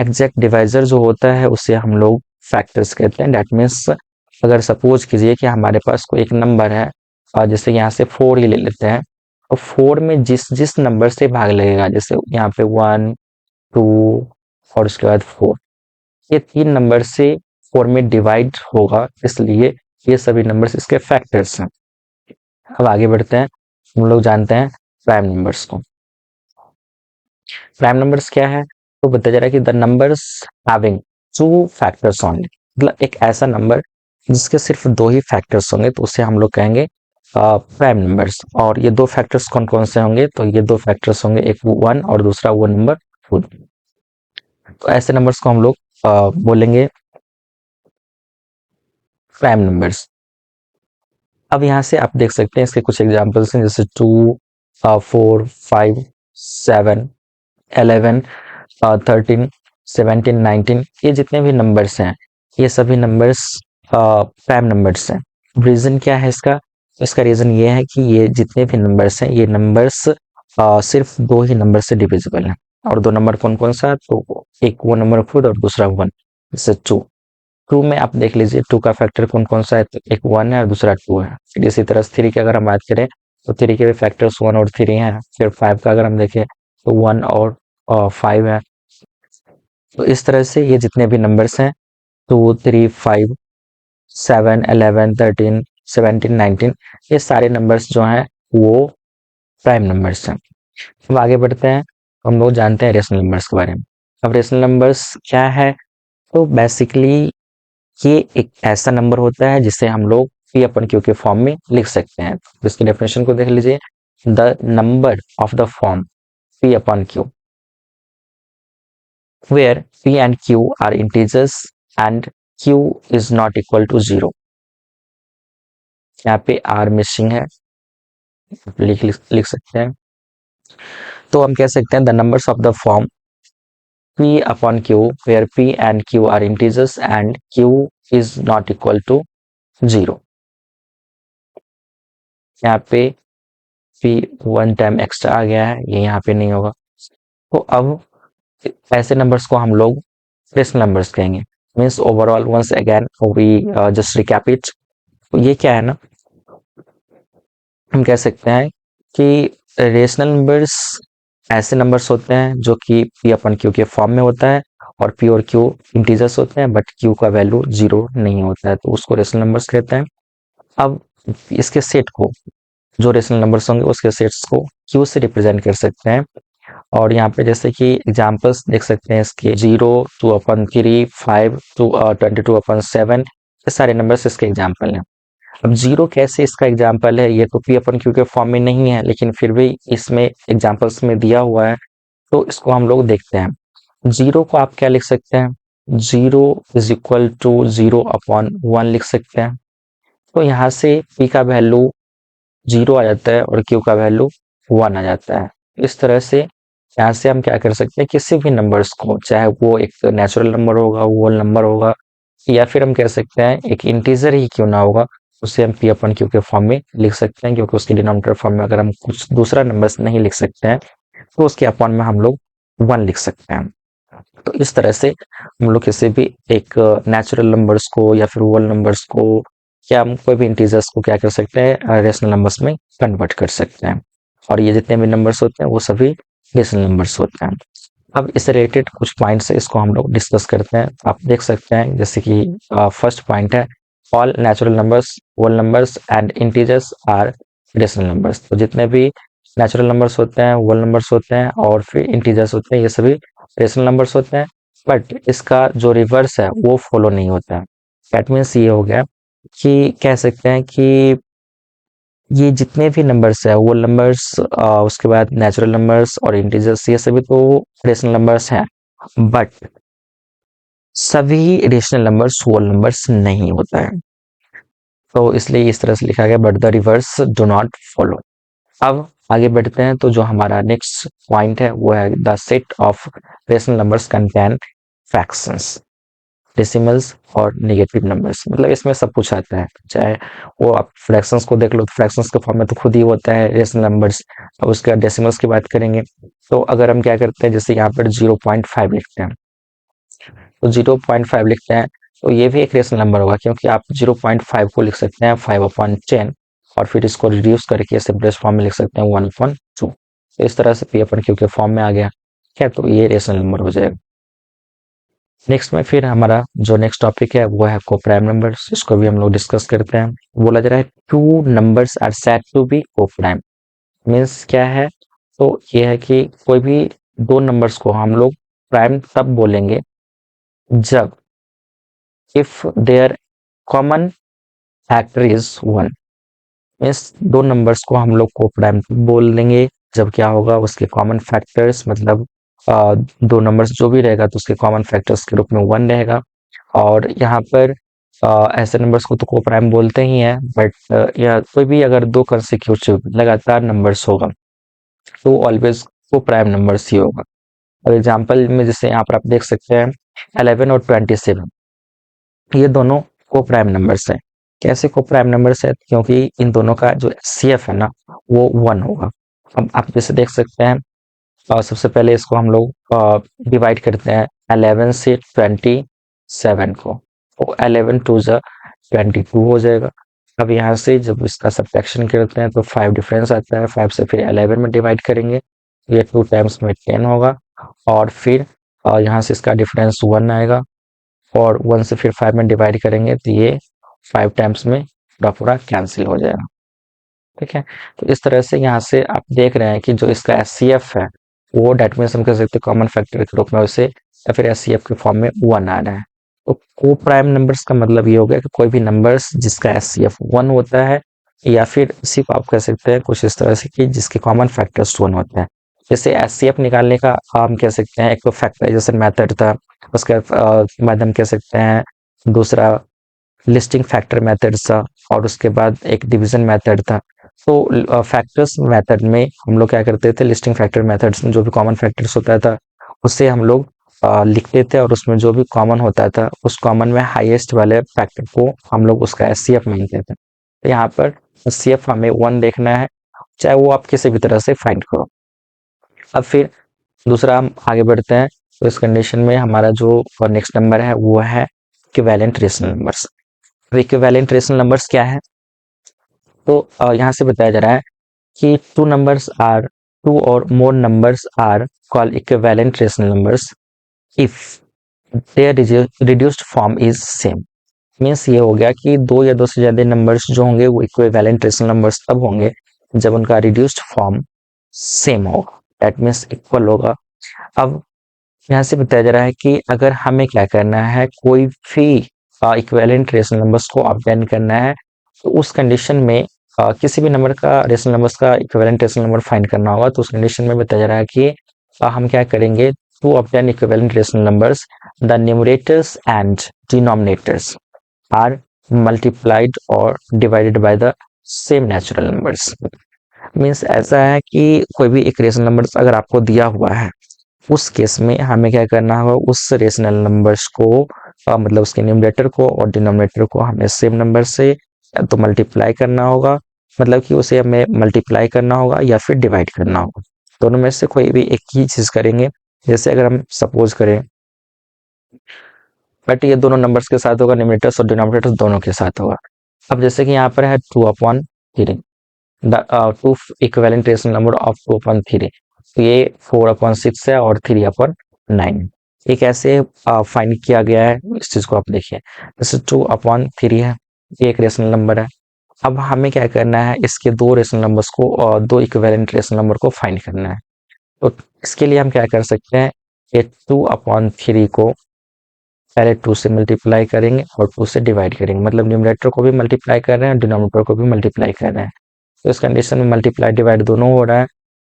एग्जैक्ट डिवाइजर जो होता है उसे हम लोग फैक्टर्स कहते हैं। दैट मीन्स अगर सपोज कीजिए कि हमारे पास कोई एक नंबर है और जैसे यहाँ से 4 ही ले लेते हैं, तो 4 में जिस जिस नंबर से भाग लगेगा, जैसे यहाँ पे 1 2 और उसके बाद 4, ये 3 नंबर से 4 में डिवाइड होगा, इसलिए ये सभी नंबर्स इसके फैक्टर्स हैं। अब आगे बढ़ते हैं, हम लोग जानते हैं prime numbers coprime numbers क्या है, तो बताया जा रहा है कि the numbers having 2 factors only, मतलब एक ऐसा नंबर जिसके सिर्फ 2 ही फैक्टर्स होंगे तो उसे हम लोग कहेंगे प्राइम नंबर्स। और ये 2 फैक्टर्स कौन कौन से होंगे, तो ये 2 फैक्टर्स होंगे, एक 1 और दूसरा वो नंबर 2। तो ऐसे नंबर्स को हम लोग बोलेंगे प्राइम नंबर्स। अब यहाँ से आप देख सकते हैं इसके कुछ एग्जांपल्स हैं, जैसे 2 4 5 7 11 13 17 19, ये जितने भी नंबर्स हैं ये सभी नंबर्स प्राइम नंबर्स हैं। रीजन क्या है इसका, इसका रीजन ये है कि ये जितने भी नंबर्स हैं ये नंबर्स सिर्फ 2 ही नंबर से डिविजिबल हैं। और 2 नंबर कौन कौन सा, तो एक वो नंबर खुद और दूसरा 1, जैसे 2 में आप देख लीजिए 2 का फैक्टर कौन कौन सा है, तो एक 1 है और दूसरा 2 है। फिर इसी तरह 3 की अगर हम बात करें तो 3 के भी फैक्टर्स 1 और 3 हैं। फिर 5 का अगर हम देखें तो 1 और 5 है। तो इस तरह से ये जितने भी नंबर्स हैं 2 3 5 7 11 13 17 19, ये सारे नंबर्स जो हैं वो प्राइम नंबर्स हैं। अब आगे बढ़ते हैं, हम लोग जानते हैं रेशनल नंबर्स के बारे में। अब रेशनल नंबर्स क्या है, तो बेसिकली ये एक ऐसा नंबर होता है जिसे हम लोग पी अपन क्यू के फॉर्म में लिख सकते हैं। तो इसकी डेफिनेशन को देख लीजिए, the number of the form P upon Q where p and q are integers and q is not equal to 0। यहाँ पे r मिसिंग है, लिख सकते हैं। तो हम कह सकते हैं the numbers of the form p upon q where p and q are integers and q is not equal to 0। यहाँ पे p 1 टाइम एक्स्ट्रा आ गया है, ये यहाँ पे नहीं होगा। तो अब ऐसे नंबर्स को हम लोग रेशनल नंबर्स कहेंगे। Means overall once again we just recap it. तो ये क्या है ना, हम कह सकते हैं कि रेशनल नंबर्स ऐसे नंबर्स होते हैं जो कि p अपन q के फॉर्म में होता है और p और q इंटीजर्स होते हैं बट q का वैल्यू 0 नहीं होता है, तो उसको रेशनल नंबर्स कहते हैं। अब इसके सेट को, जो रेशनल नंबर्स होंगे उसके सेट्स को q से रिप्रेजेंट कर सकते हैं। और यहाँ पे जैसे कि एग्जांपल्स देख सकते हैं इसके 0 2/3 5 टू 22/7, ये सारे नंबर्स इसके एग्जांपल हैं। अब 0 कैसे इसका एग्जांपल है, ये तो p अपन q के फॉर्म में नहीं है लेकिन फिर भी इसमें एग्जांपल्स में दिया हुआ है, तो इसको हम लोग देखते हैं। 0 को आप क्या लिख सकते हैं, 0 इज इक्वल टू 0/1 लिख सकते हैं। तो यहाँ से p का वैल्यू 0 आ जाता है और q का वैल्यू 1 आ जाता है। इस तरह से यहाँ से हम क्या कर सकते हैं, किसी भी नंबर्स को, चाहे वो एक नेचुरल नंबर होगा, होल नंबर होगा, या फिर हम कह सकते हैं एक इंटीजर ही क्यों ना होगा, उसे हम p अपन q के फॉर्म में लिख सकते हैं, क्योंकि उसके डिनोमिनेटर फॉर्म में अगर हम कुछ दूसरा नंबर्स नहीं लिख सकते हैं तो उसके अपॉन में हम लोग 1 लिख सकते हैं। तो इस तरह से हम लोग किसी भी एक नेचुरल नंबर्स को या फिर होल नंबर्स को या हम कोई भी इंटीजर्स को क्या कर सकते हैं, रेशनल नंबर्स में कन्वर्ट कर सकते हैं। और ये जितने भी नंबर्स होते हैं वो सभी रेशनल नंबर्स होते हैं। अब इससे रिलेटेड कुछ पॉइंट्स है, इसको हम लोग डिस्कस करते हैं। आप देख सकते हैं जैसे कि फर्स्ट पॉइंट है, all natural numbers whole numbers and integers are rational numbers. तो जितने भी नेचुरल नंबर्स होते हैं, होल नंबर्स होते हैं और फिर इंटीजर्स होते हैं, ये सभी रेशनल नंबर्स होते हैं। बट इसका जो रिवर्स है वो फॉलो नहीं होता है। दैट मीन्स ये हो गया कि कह सकते हैं कि ये जितने भी नंबर्स है वो नंबर्स, उसके बाद नेचुरल नंबर्स और इंटीजर्स, ये सभी तो रेशनल नंबर्स हैं, बट सभी रेशनल नंबर्स होल नंबर्स नहीं होता है, तो इसलिए इस तरह से लिखा गया, but the reverse do not follow. अब आगे बढ़ते हैं, तो जो हमारा नेक्स्ट पॉइंट है वो है the set of rational numbers contain fractions, decimals और नेगेटिव नंबर्स। मतलब इसमें सब कुछ आता है, चाहे वो आप फ्रैक्शंस को देख लो, तो फ्रैक्शंस के फॉर्म में तो खुद ही होता है रेशनल नंबर्स। अब उसके बाद डेसिमल्स की बात करेंगे, तो अगर हम क्या करते हैं, जैसे यहाँ पर 0.5 लिखते हैं, तो 0.5 लिखते हैं, तो ये भी एक रेशनल नंबर होगा, क्योंकि आप 0.5 को लिख सकते हैं 5/10, और फिर इसको रिड्यूस करके सिंपलेस्ट फॉर्म में लिख सकते हैं 1/2। तो इस तरह से पी अपन क्यू के फॉर्म में आ गया, ठीक है, तो ये रेशनल नंबर हो जाएगा। नेक्स्ट में फिर हमारा जो नेक्स्ट टॉपिक है वो है कोप्राइम नंबर्स, इसको भी हम लोग डिस्कस करते हैं। बोला जा रहा है two numbers are said to be coprime, means क्या है, तो ये है कि कोई भी दो नंबर्स को हम लोग प्राइम तब बोलेंगे जब if their common factor is 1। Means दो नंबर्स को हम लोग कोप्राइम बोल देंगे जब क्या होगा, उसके कॉमन फैक्टर्स, मतलब दो नंबर्स जो भी रहेगा तो उसके कॉमन फैक्टर्स के रूप में 1 रहेगा। और यहाँ पर ऐसे नंबर्स को तो कोप्राइम बोलते ही हैं, बट या कोई भी अगर दो कंसेक्यूटिव लगातार नंबर्स होगा तो ऑलवेज कोप्राइम नंबर्स ही होगा। अब एग्जांपल में जैसे यहाँ पर आप देख सकते हैं 11 और 27, ये दोनों कोप्राइम नंबर्स हैं। कैसे कोप्राइम नंबर्स है, क्योंकि इन दोनों का जो CF है ना वो 1 होगा। अब आप जैसे देख सकते हैं, सबसे पहले इसको हम लोग डिवाइड करते हैं 11 से 27 को, तो 11 टू जा 22 हो जाएगा। अब यहाँ से जब इसका सब्ट्रैक्शन करते हैं तो 5 डिफरेंस आता है, 5 से फिर 11 में डिवाइड करेंगे, ये 2 टाइम्स में 10 होगा, और फिर यहाँ से इसका डिफरेंस 1 आएगा, और 1 से फिर 5 में डिवाइड करेंगे तो ये 5 टाइम्स में पूरा पूरा कैंसिल हो जाएगा, ठीक है। तो इस तरह से यहाँ से आप देख रहे हैं कि जो इसका SCF है वो डेट मीन्स हम कह सकते हैं कॉमन फैक्टर के रूप में उसे, या फिर SCF के फॉर्म में 1 आ रहा है। तो को प्राइम नंबर्स का मतलब ये हो गया कि कोई भी नंबर्स जिसका SCF 1 होता है, या फिर इसी को आप कह सकते हैं कुछ इस तरह से कि जिसके कॉमन फैक्टर्स 1 होते हैं। जैसे SCF निकालने का हम कह सकते हैं, एक तो फैक्टराइजेशन मेथड था, उसके बाद हम कह सकते हैं दूसरा लिस्टिंग फैक्टर मेथड था, और उसके बाद एक डिवीजन मेथड था। तो फैक्टर्स मेथड में हम लोग क्या करते थे, लिस्टिंग फैक्टर मेथड्स में जो भी कॉमन फैक्टर्स होता था उससे हम लोग लिखते थे, और उसमें जो भी कॉमन होता था उस कॉमन में हाईएस्ट वाले फैक्टर को हम लोग उसका SCF मानते थे। तो यहाँ पर SCF हमें 1 देखना है, चाहे वो आप किसी भी तरह से फाइंड करो। अब फिर दूसरा हम आगे बढ़ते हैं, तो इस कंडीशन में हमारा जो नेक्स्ट नंबर है वो है equivalent rational numbers. Equivalent rational numbers क्या है, तो यहाँ से बताया जा रहा है कि टू और more numbers are called equivalent rational numbers if their reduced form is same. Means ये हो गया कि दो या दो से ज्यादा नंबर्स जो होंगे वो इक्विवेलेंट रेशनल नंबर्स तब होंगे जब उनका रिड्यूस्ड फॉर्म सेम होगा, दैट मीन्स इक्वल होगा। अब यहाँ से बताया जा रहा है कि अगर हमें क्या करना है, कोई भी इक्विवेलेंट रेशनल नंबर्स को ऑब्टेन करना है, तो उस कंडीशन में किसी भी नंबर का रेशनल नंबर्स का इक्विवेलेंट रेशनल नंबर फाइंड करना होगा, तो उस कंडीशन में बताया जा रहा है कि हम क्या करेंगे, to obtain equivalent rational numbers the numerators and denominators are multiplied और divided by the same natural numbers. Means ऐसा है कि कोई भी एक रेशनल नंबर्स अगर आपको दिया हुआ है, उस केस में हमें क्या करना होगा, उस रेशनल नंबर्स को मतलब उसके न्यूमरेटर को और डिनोमिनेटर को हमें सेम नंबर से या तो मल्टीप्लाई करना होगा, मतलब कि उसे हमें मल्टीप्लाई करना होगा या फिर डिवाइड करना होगा, दोनों में से कोई भी एक ही चीज करेंगे। जैसे अगर हम सपोज करें, बट ये दोनों नंबर्स के साथ होगा, न्यूमरेटर्स और डिनोमिनेटर्स दोनों के साथ होगा। अब जैसे कि यहाँ पर है 2/3, the two equivalent rational number of 2/3, तो ये 4/6 है और 3/9। ये कैसे फाइंड किया गया है, इस चीज को आप देखिए, जैसे 2/3 है, ये एक रेशनल नंबर है। अब हमें क्या करना है, इसके दो रेशनल नंबर्स को और दो इक्विवेलेंट रेशनल नंबर को फाइंड करना है। तो इसके लिए हम क्या कर सकते हैं, ये 2/3 को पहले 2 से मल्टीप्लाई करेंगे और 2 से डिवाइड करेंगे, मतलब न्यूमरेटर को भी मल्टीप्लाई कर रहे हैं, डिनोमिनेटर को भी मल्टीप्लाई कर रहे हैं। तो इस कंडीशन में मल्टीप्लाई डिवाइड दोनों हो रहा है,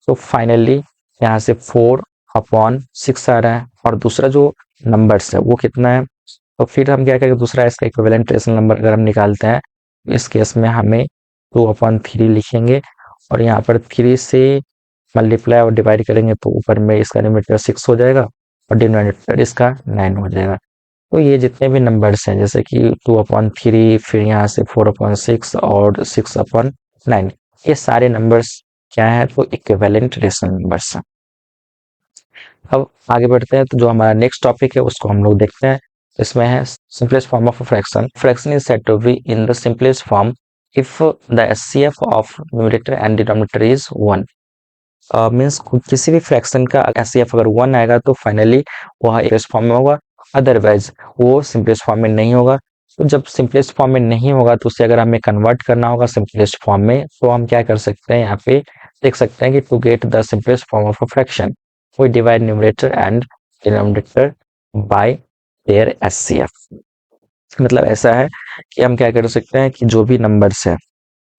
तो फाइनली यहाँ से 4/6 आ रहा है, और दूसरा जो नंबर्स है वो कितना है, तो फिर हम क्या करेंगे, दूसरा इसका इक्विवेलेंट रेशनल नंबर अगर हम निकालते हैं, इस केस में हमें 2/3 लिखेंगे, और यहाँ पर 3 से मल्टीप्लाई और डिवाइड करेंगे तो ऊपर में इसका न्यूमरेटर 6 हो जाएगा और डिनोमिनेटर इसका 9 हो जाएगा। तो ये जितने भी नंबर्स हैं जैसे कि 2/3, फिर यहाँ से 4/6 और 6/9, ये सारे नंबर्स क्या है, तो इक्विवेलेंट रेशनल नंबर्स हैं। अब आगे बढ़ते हैं, तो जो हमारा नेक्स्ट टॉपिक है उसको हम लोग देखते हैं। इसमें है simplest form of fraction. Fraction is said to be in the simplest form if the HCF of numerator and denominator is 1। Means किसी भी फ्रैक्शन का एचसीएफ अगर 1 आएगा तो फाइनली वह सिंपलेस्ट फॉर्म में होगा, अदरवाइज वो सिंपलेस्ट फॉर्म में नहीं होगा। तो जब सिंपलेस्ट फॉर्म में नहीं होगा तो उसे अगर हमें कन्वर्ट करना होगा सिंपलेस्ट फॉर्म में, तो हम क्या कर सकते हैं, यहाँ पे देख सकते हैं कि to get the simplest form of a fraction we divide numerator and denominator by their SCF। मतलब ऐसा है कि हम क्या कर सकते हैं कि जो भी नंबर्स है,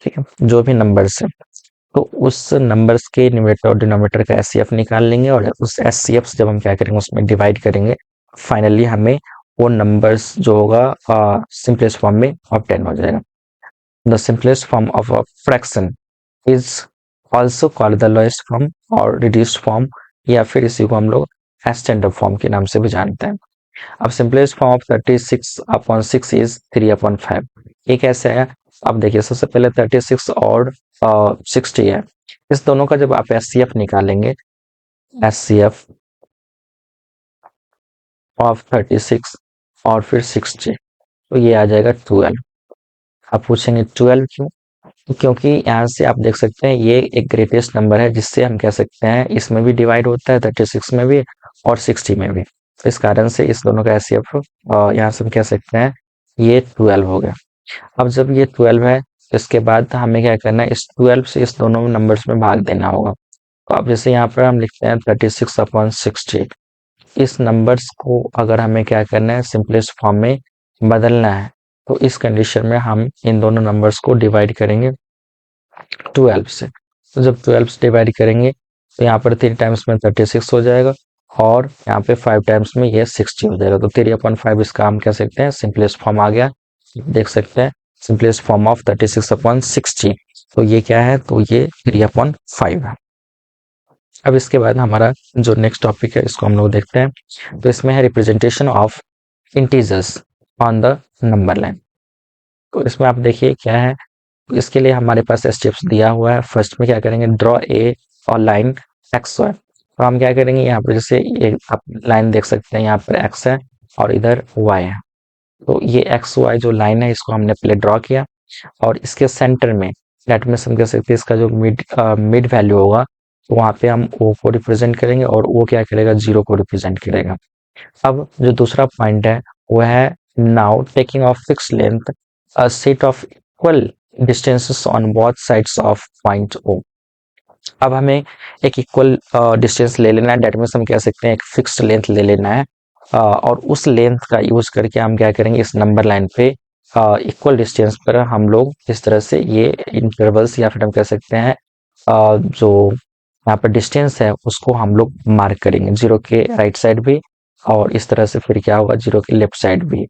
ठीक है, जो भी नंबर्स है तो उस नंबर्स के न्यूमरेटर और डिनोमिनेटर का एचसीएफ निकाल लेंगे, और उस एचसीएफ से जब हम क्या करेंगे उसमें डिवाइड करेंगे, फाइनली हमें वो नंबर्स जो होगा सिंपलेस्ट फॉर्म में ऑब्टेन हो जाएगा। The simplest form of a fraction is also called the lowest form और रिड्यूस्ड फॉर्म, या फिर इसी को हम लोग स्टैंडर्ड फॉर्म के नाम से भी जानते हैं। अब सिंपलेस्ट फॉर्म ऑफ 36/6 इज 3/5। ये कैसे है, अब देखिए सबसे पहले 36 और 60 है, इस दोनों का जब आप एचसीएफ निकालेंगे, एचसीएफ ऑफ 36 और फिर 60, तो ये आ जाएगा 12। आप पूछेंगे 12 क्यों, क्योंकि यहाँ से आप देख सकते हैं ये एक ग्रेटेस्ट नंबर है जिससे हम कह सकते हैं इसमें भी डिवाइड होता है, 36 में भी और 60 में भी। तो इस कारण से इस दोनों का एचसीएफ यहाँ से हम कह सकते हैं ये 12 हो गया। अब जब ये 12 है, इसके बाद हमें क्या करना है, इस 12 से इस दोनों नंबर्स में भाग देना होगा। तो अब जैसे यहाँ पर हम लिखते हैं 36/60, इस नंबर्स को अगर हमें क्या करना है, सिंपलेस्ट फॉर्म में बदलना है, तो इस कंडीशन में हम इन दोनों नंबर्स को डिवाइड करेंगे 12 से। तो जब 12 से डिवाइड करेंगे तो यहाँ पर 3 टाइम्स में 36 हो जाएगा, और यहाँ पे 5 टाइम्स में ये 60 हो जाएगा। तो 3/5 इसका हम कह सकते हैं सिंपलेस्ट फॉर्म आ गया। देख सकते हैं सिंपलेस्ट फॉर्म ऑफ 36/60, तो ये क्या है, तो ये 3/5 है। अब इसके बाद हमारा जो नेक्स्ट टॉपिक है इसको हम लोग देखते हैं। तो इसमें है representation of integers on the number line. तो इसमें आप देखिए क्या है, इसके लिए हमारे पास स्टेप्स दिया हुआ है। फर्स्ट में क्या करेंगे, ड्रॉ ए और लाइन एक्स वाई। तो हम क्या करेंगे, यहाँ पर जैसे ये आप लाइन देख सकते हैं, यहाँ पर एक्स है और इधर वाई है। तो ये एक्स वाई जो लाइन है इसको हमने पहले ड्रॉ किया, और इसके सेंटर में डेट में हम कह सकते हैं इसका जो मिड वैल्यू होगा, तो वहाँ पे हम ओ को रिप्रेजेंट करेंगे, और वो क्या करेगा, 0 को रिप्रेजेंट करेगा। अब जो दूसरा पॉइंट है वो है now taking of fix length a set of equal distances on both sides of point O. अब हमें एक इक्वल डिस्टेंस ले लेना है, डेट मीन्स हम कह सकते हैं एक फिक्स्ड लेंथ ले लेना है, और उस लेंथ का यूज करके हम क्या करेंगे, इस नंबर लाइन पे इक्वल डिस्टेंस पर हम लोग इस तरह से ये इंटरवल्स या फिर हम कह सकते हैं जो यहाँ पर डिस्टेंस है उसको हम लोग मार्क करेंगे, 0 के राइट साइड भी, और इस तरह से फिर क्या होगा, 0 के लेफ्ट साइड भी।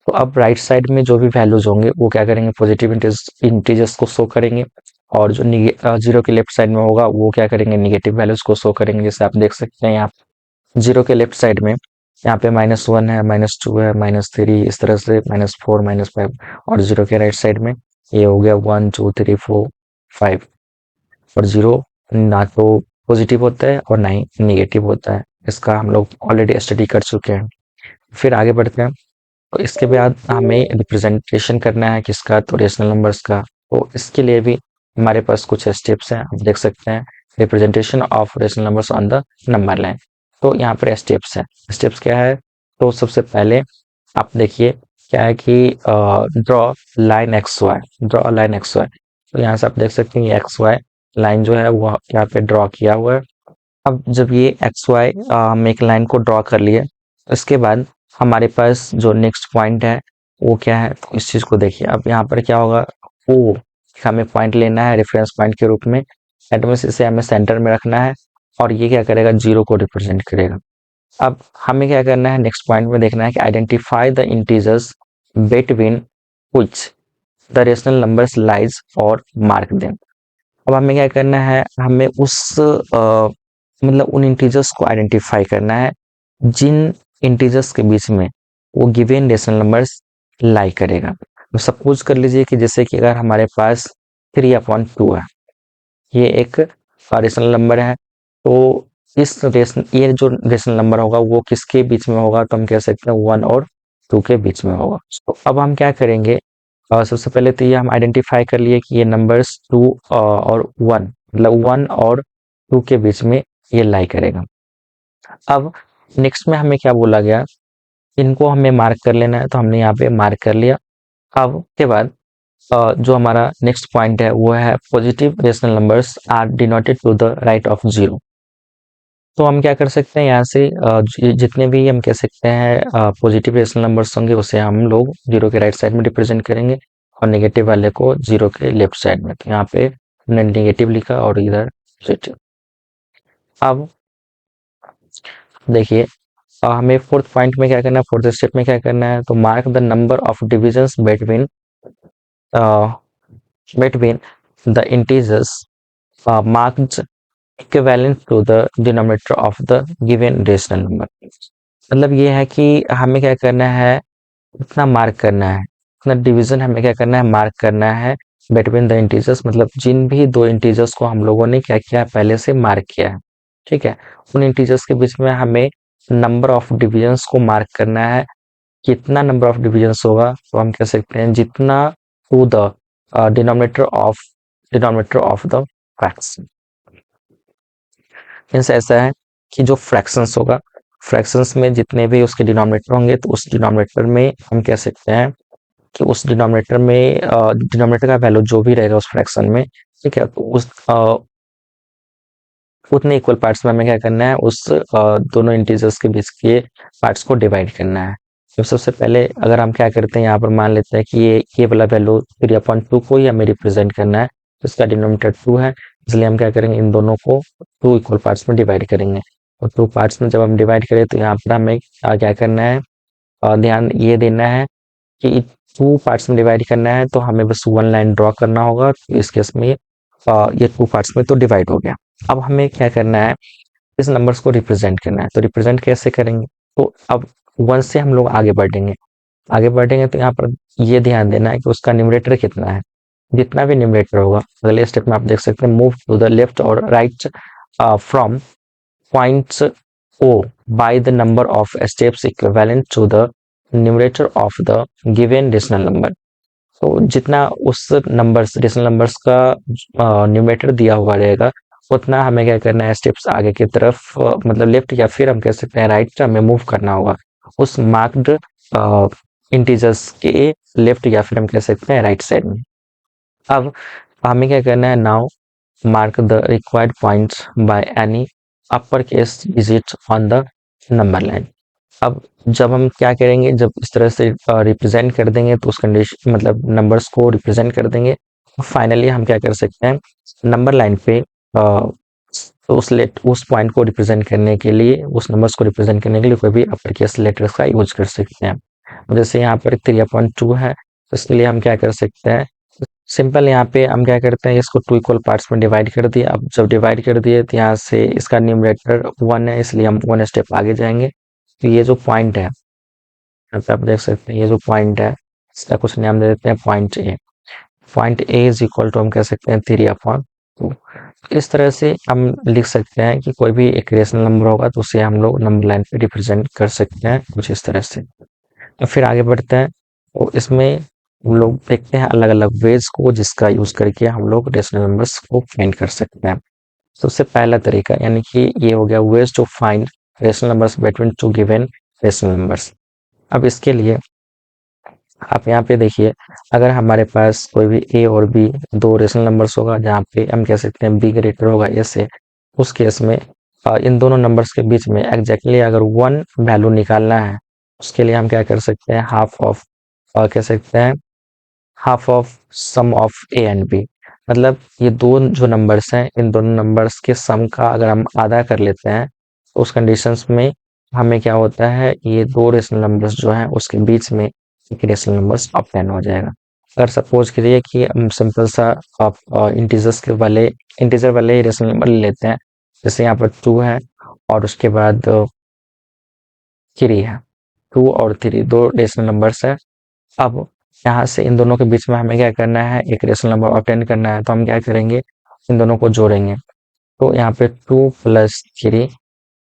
तो अब राइट साइड में जो भी वैल्यूज होंगे वो क्या करेंगे, पॉजिटिव इंटीजर्स को शो करेंगे, और जो 0 के लेफ्ट साइड में होगा वो क्या करेंगे, निगेटिव वैल्यूज को शो करेंगे। जैसे आप देख सकते हैं यहाँ 0 के लेफ्ट साइड में यहाँ पे -1 है, -2 है, -3, इस तरह से -4, -5, और 0 के राइट साइड में ये हो गया 1 2 3 4 5। और 0 ना तो पॉजिटिव होता है और ना ही निगेटिव होता है, इसका हम लोग ऑलरेडी स्टडी कर चुके हैं। फिर आगे बढ़ते हैं, तो इसके बाद हमें रिप्रेजेंटेशन करना है किसका, तो रेशनल नंबर्स का। तो इसके लिए भी हमारे पास कुछ स्टेप्स हैं, आप देख सकते हैं representation of rational numbers on the number line. तो यहाँ पर स्टेप्स है, स्टेप्स क्या है, तो सबसे पहले आप देखिए क्या है कि draw line X Y, draw line X Y. तो यहाँ से आप देख सकते हैं ये एक्स वाई लाइन जो है वो यहाँ पे ड्रॉ किया हुआ है। अब जब ये एक्स वाई हम एक लाइन को ड्रॉ कर लिए, इसके बाद हमारे पास जो नेक्स्ट पॉइंट है वो क्या है, तो इस चीज को देखिए। अब यहाँ पर क्या होगा, ओ हमें पॉइंट लेना है रेफरेंस पॉइंट के रूप में, दैट मीन्स इसे हमें सेंटर में रखना है और ये क्या करेगा, जीरो को रिप्रेजेंट करेगा। अब हमें क्या करना है, नेक्स्ट पॉइंट में देखना है कि identify the integers between which the rational numbers lies और मार्क देम। अब हमें क्या करना है, हमें मतलब उन इंटीजर्स को आइडेंटिफाई करना है जिन इंटीजर्स के बीच में वो गिवन रेशनल नंबर्स लाई करेगा। तो सपोज कर लीजिए कि जैसे कि अगर हमारे पास 3/2 है, ये एक रेशनल नंबर है, तो ये जो रेशनल नंबर होगा वो किसके बीच में होगा, तो हम कह सकते हैं 1 और 2 के बीच में होगा। तो अब हम क्या करेंगे, सबसे पहले तो ये हम आइडेंटिफाई कर लिए कि ये नंबर्स 2 और 1, मतलब 1 और 2 के बीच में ये लाई करेगा। अब नेक्स्ट में हमें क्या बोला गया, इनको हमें मार्क कर लेना है, तो हमने यहाँ पे मार्क कर लिया। अब के बाद जो हमारा नेक्स्ट पॉइंट है वो है positive rational numbers are denoted to the right of 0। तो हम क्या कर सकते हैं, यहाँ से जितने भी हम कह सकते हैं पॉजिटिव रेशनल नंबर्स होंगे उसे हम लोग 0 के राइट साइड में रिप्रेजेंट करेंगे और नेगेटिव वाले को 0 के लेफ्ट साइड में। तो यहाँ पे हमने नेगेटिव लिखा और इधर पॉजिटिव। अब देखिए हमें फोर्थ पॉइंट में क्या करना है, फोर्थ स्टेप में क्या करना है, तो mark the number of divisions between the integers marked equivalent to the denominator of the given rational number. मतलब ये है कि हमें क्या करना है, इतना मार्क करना है, इतना डिवीजन हमें क्या करना है, मार्क करना है बिटवीन द इंटीजर्स, मतलब जिन भी दो इंटीजर्स को हम लोगों ने क्या किया, पहले से मार्क किया है, ठीक है, उन इंटीजर्स के बीच में हमें नंबर ऑफ डिविजन्स को मार्क करना है। कितना नंबर ऑफ डिविजन्स होगा, तो हम कह सकते हैं जितना to the denominator of the fraction. Means ऐसा है कि जो फ्रैक्शंस होगा, फ्रैक्शंस में जितने भी उसके डिनोमिनेटर होंगे, तो उस डिनोमिनेटर में हम कह सकते हैं कि उस डिनोमिनेटर में डिनोमिनेटर का वैल्यू जो भी रहेगा उस फ्रैक्शन में, ठीक है, तो उस उतने इक्वल पार्ट्स में हमें क्या करना है, उस दोनों इंटीजर्स के बीच के पार्ट्स को डिवाइड करना है। तो सबसे पहले अगर हम क्या करते हैं, यहाँ पर मान लेते हैं कि ये वाला वैल्यू 3/2 को ही हमें रिप्रेजेंट करना है, तो इसका डिनोमिनेटर 2 है, इसलिए हम क्या करेंगे, इन दोनों को 2 इक्वल पार्ट्स में डिवाइड करेंगे। और 2 पार्ट्स में जब हम डिवाइड करें तो यहाँ पर हमें क्या करना है, ध्यान ये देना है कि 2 पार्ट्स में डिवाइड करना है, तो हमें बस 1 लाइन ड्रॉ करना होगा। तो इस केस में ये 2 पार्ट्स में तो डिवाइड हो गया। अब हमें क्या करना है, इस नंबर्स को रिप्रेजेंट करना है। तो रिप्रेजेंट कैसे करेंगे, तो अब 1 से हम लोग आगे बढ़ेंगे तो यहाँ पर ये ध्यान देना है कि उसका न्यूमरेटर कितना है। जितना भी न्यूमरेटर होगा, अगले स्टेप में आप देख सकते हैं, मूव टू द लेफ्ट और right from points O by the number of steps equivalent to the numerator of the given rational number. तो जितना उस नंबर्स रेशनल नंबर्स का न्यूमरेटर दिया हुआ रहेगा, उतना हमें क्या करना है, स्टेप्स आगे की तरफ मतलब लेफ्ट या फिर हम कह सकते हैं राइट हमें मूव करना होगा उस मार्क्ड इंटीजर्स के लेफ्ट या फिर हम कह सकते हैं राइट साइड में। अब हमें क्या करना है, now mark the required points by any upper case digit on the number line. अब जब हम क्या करेंगे, जब इस तरह से रिप्रेजेंट कर देंगे तो उस कंडीशन मतलब नंबर्स को रिप्रेजेंट कर देंगे, फाइनली हम क्या कर सकते हैं, नंबर लाइन पे तो उस पॉइंट को रिप्रेजेंट करने के लिए, उस नंबर्स को रिप्रेजेंट करने के लिए कोई भी अपर केस लेटर्स का यूज कर सकते हैं। जैसे यहाँ पर 3/2 है, तो इसके लिए हम क्या कर सकते हैं, सिंपल यहाँ पे हम क्या करते हैं, इसको 2 इक्वल पार्ट्स में डिवाइड कर दिया। अब जब डिवाइड कर दिए तो यहाँ से इसका न्यूमरेटर 1 है, इसलिए हम 1 स्टेप आगे जाएंगे। तो ये जो पॉइंट है, यहाँ पे आप देख सकते हैं, ये जो पॉइंट है इसका कुछ नाम दे देते हैं point A. Point A is equal to हम कह सकते हैं 3/2। इस तरह से हम लिख सकते हैं कि कोई भी एक रेशनल नंबर होगा तो उसे हम लोग नंबर लाइन पे रिप्रेजेंट कर सकते हैं कुछ इस तरह से। तो फिर आगे बढ़ते हैं, तो इसमें हम लोग देखते हैं अलग अलग वेज को जिसका यूज करके हम लोग रेशनल नंबर्स को फाइंड कर सकते हैं। सबसे पहला तरीका यानी कि ये हो गया ways to find rational numbers between two given rational numbers. अब इसके लिए आप यहाँ पे देखिए, अगर हमारे पास कोई भी ए और बी दो रेशनल नंबर्स होगा जहाँ पे हम कह सकते हैं बी ग्रेटर होगा ए से, उस केस में इन दोनों नंबर्स के बीच में एग्जैक्टली अगर 1 वैल्यू निकालना है, उसके लिए हम क्या कर सकते हैं, हाफ ऑफ कह सकते हैं half of sum of A and B, मतलब ये दो जो नंबर्स हैं इन दोनों नंबर्स के सम का अगर हम आधा कर लेते हैं तो उस कंडीशंस में हमें क्या होता है, ये दो रेशनल नंबर्स जो हैं उसके बीच में एक रेशनल नंबर्स ऑब्टेन हो जाएगा। अगर सपोज करिए कि हम सिंपल सा इंटीजर वाले रेशनल नंबर ले लेते हैं, जैसे यहाँ पर 2 है और उसके बाद 3 है। 2 और 3 दो रेशनल नंबर्स है। अब यहाँ से इन दोनों के बीच में हमें क्या करना है, एक रेशनल नंबर ऑब्टेन करना है, तो हम क्या करेंगे, इन दोनों को जोड़ेंगे। तो यहाँ पे 2 प्लस 3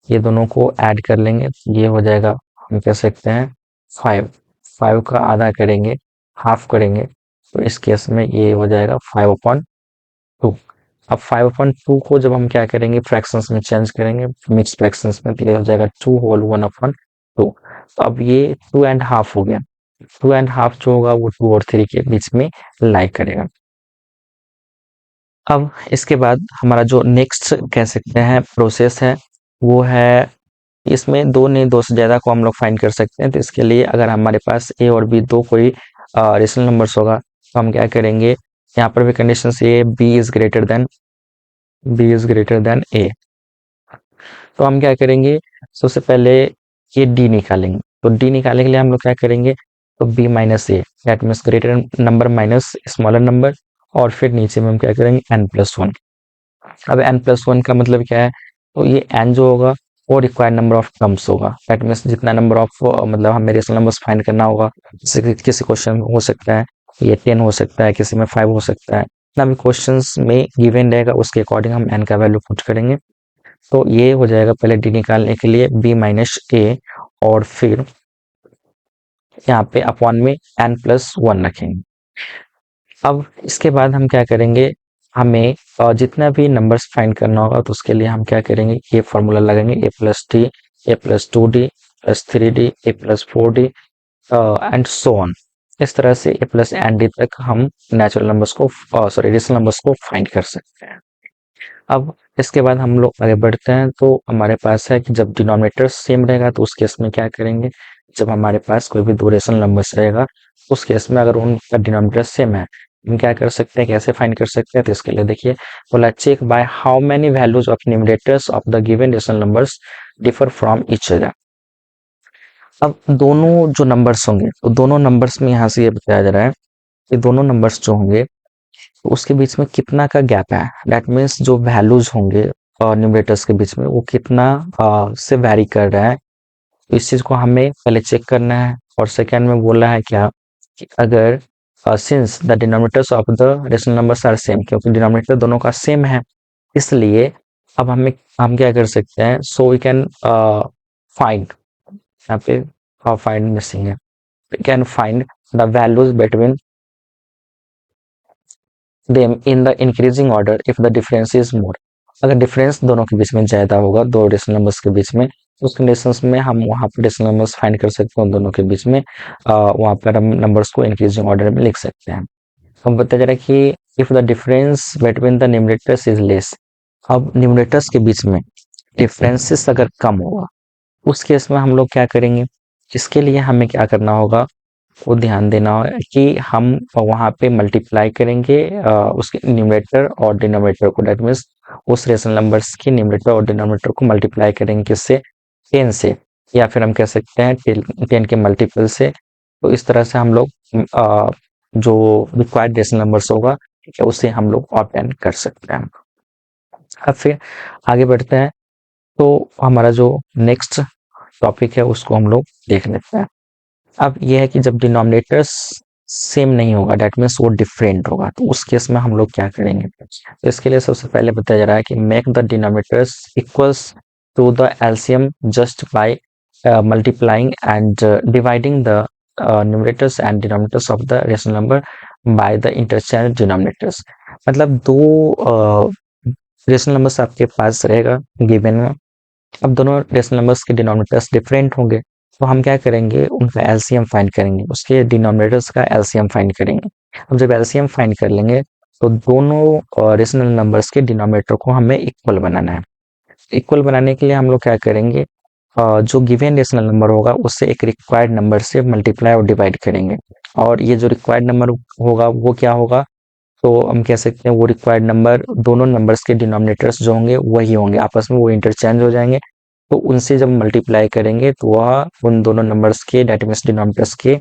ये दोनों को ऐड कर लेंगे, ये हो जाएगा, हम कह सकते हैं 5। 5 का आधा करेंगे, हाफ करेंगे, तो इस केस में ये हो जाएगा 5/2। अब 5/2 को जब हम क्या करेंगे, फ्रैक्शंस में चेंज करेंगे, मिक्स फ्रैक्शंस में, तो ये हो जाएगा 2 होल 1/2। तो अब ये 2.5 हो गया। 2.5 जो होगा वो 2 और 3 के बीच में लाई करेगा। अब इसके बाद हमारा जो नेक्स्ट कह सकते हैं प्रोसेस है, वो है, इसमें दो नहीं, दो से ज्यादा को हम लोग फाइंड कर सकते हैं। तो इसके लिए अगर हमारे पास ए और बी दो कोई रेशनल नंबर्स होगा तो हम क्या करेंगे, यहाँ पर भी कंडीशन ये बी इज ग्रेटर देन ए। तो हम क्या करेंगे, सबसे पहले ये डी निकालेंगे। तो डी निकालने के लिए हम लोग क्या करेंगे, तो B minus A, that means greater number minus smaller number, और फिर नीचे में हम क्या करेंगे, n+1। अब n+1 का मतलब क्या है, तो ये n जो होगा वो रिक्वायर्ड नंबर ऑफ टर्म्स होगा, दैट मीन्स जितना नंबर ऑफ मतलब हमें रेशनल नंबर्स फाइंड करना होगा, जैसे किसी क्वेश्चन में हो सकता है ये 10 हो सकता है, किसी में 5 हो सकता है, जितना भी क्वेश्चंस में गिवन रहेगा उसके अकॉर्डिंग हम n का वैल्यू पुट करेंगे। तो ये हो जाएगा पहले डी निकालने के लिए b माइनस ए, और फिर यहाँ पे अपॉन में n+1 रखेंगे। अब इसके बाद हम क्या करेंगे, हमें जितना भी नंबर्स फाइंड करना होगा तो उसके लिए हम क्या करेंगे, ये फॉर्मूला लगाएंगे, a+d, a+2d, +3d, a+4d and so on. इस तरह से a+n_d तक हम नेचुरल नंबर्स को रेशनल नंबर्स को फाइंड कर सकते हैं। अब इसके बाद हम लोग आगे बढ़ते हैं, तो हमारे पास है कि जब डिनोमिनेटर सेम रहेगा तो उस केस में क्या करेंगे, जब हमारे पास कोई भी दो रेशनल नंबर्स रहेगा उस केस में अगर उनका डिनोमिनेटर सेम है, हम क्या कर सकते हैं, कैसे फाइंड कर सकते हैं, तो इसके लिए देखिए, बोला check by how many values of numerators of the given rational numbers differ from each other. अब दोनों जो नंबर्स होंगे, तो दोनों नंबर्स में यहाँ से ये बताया जा रहा है कि दोनों नंबर्स जो होंगे तो उसके बीच में कितना का गैप है, दैट मीन्स जो वैल्यूज होंगे न्यूमरेटर्स के बीच में वो कितना से वैरी कर रहा है। तो इस चीज को हमें पहले चेक करना है। और सेकंड में बोला है क्या, कि अगर since the denominators of the rational numbers are same, क्योंकि डिनोमिनेटर दोनों का सेम है, इसलिए अब हम क्या कर सकते हैं, सो वी कैन फाइंड, यहाँ पे फाइंड मिसिंग है, we can find the values between them in the increasing order if the difference is more. अगर डिफरेंस दोनों के बीच में ज्यादा होगा, दो रेशनल नंबर्स के बीच में, उस कंडीशंस में हम वहां पर रेशनल नंबर्स फाइंड कर सकते हैं, उन दोनों के बीच में वहां पर हम नंबर्स को इंक्रीजिंग ऑर्डर में लिख सकते हैं। हम बताया जा रहा है कि if the difference between the numerators is less, अब न्यूमरेटर्स के बीच में डिफरेंसेस अगर कम होगा उस केस में हम लोग क्या करेंगे, इसके लिए हमें क्या करना होगा, वो ध्यान देना होगा कि हम वहां पे मल्टीप्लाई करेंगे उसके न्यूमरेटर और डिनोमिनेटर को, दैट मीन्स उस रेशनल नंबर्स की न्यूमरेटर और डिनोमिनेटर को मल्टीप्लाई करेंगे किससे, 10 से, या फिर हम कह सकते हैं 10 के मल्टीपल से। तो इस तरह से हम लोग जो रिक्वायर्ड रेशनल नंबर्स होगा, ठीक है, उसे हम लोग ऑब्टेन कर सकते हैं। अब फिर आगे बढ़ते हैं, तो हमारा जो नेक्स्ट टॉपिक है उसको हम लोग देख लेते हैं। अब यह है कि जब डिनोमिनेटर्स सेम नहीं होगा, दैट मीन्स वो डिफरेंट होगा, तो उस केस में हम लोग क्या करेंगे, तो इसके लिए सबसे पहले बताया जा रहा है कि make the denominators equals to the LCM just by multiplying and dividing the numerators and denominators of the rational number by the interchange denominators. मतलब दो रेशनल नंबर्स आपके पास रहेगा गिवन में, अब दोनों रेशनल नंबर्स के डिनोमिनेटर्स डिफरेंट होंगे, तो हम क्या करेंगे, उनका एलसीएम फाइंड करेंगे, उसके डिनोमिनेटर्स का एलसीएम फाइंड करेंगे। अब जब एलसीएम फाइंड कर लेंगे तो दोनों रेशनल नंबर्स के डिनोमिनेटर को हमें इक्वल बनाना है। इक्वल बनाने के लिए हम लोग क्या करेंगे, जो गिवन रेशनल नंबर होगा उससे एक रिक्वायर्ड नंबर से मल्टीप्लाई और डिवाइड करेंगे, और ये जो रिक्वायर्ड नंबर होगा वो क्या होगा, तो हम कह सकते हैं वो रिक्वायर्ड नंबर दोनों नंबर्स के डिनोमिनेटर्स जो होंगे वही होंगे, आपस में वो इंटरचेंज हो जाएंगे। तो उनसे जब मल्टीप्लाई करेंगे तो वह उन दोनों नंबर्स के डेट मीन्स डिनोमिनेटर्स के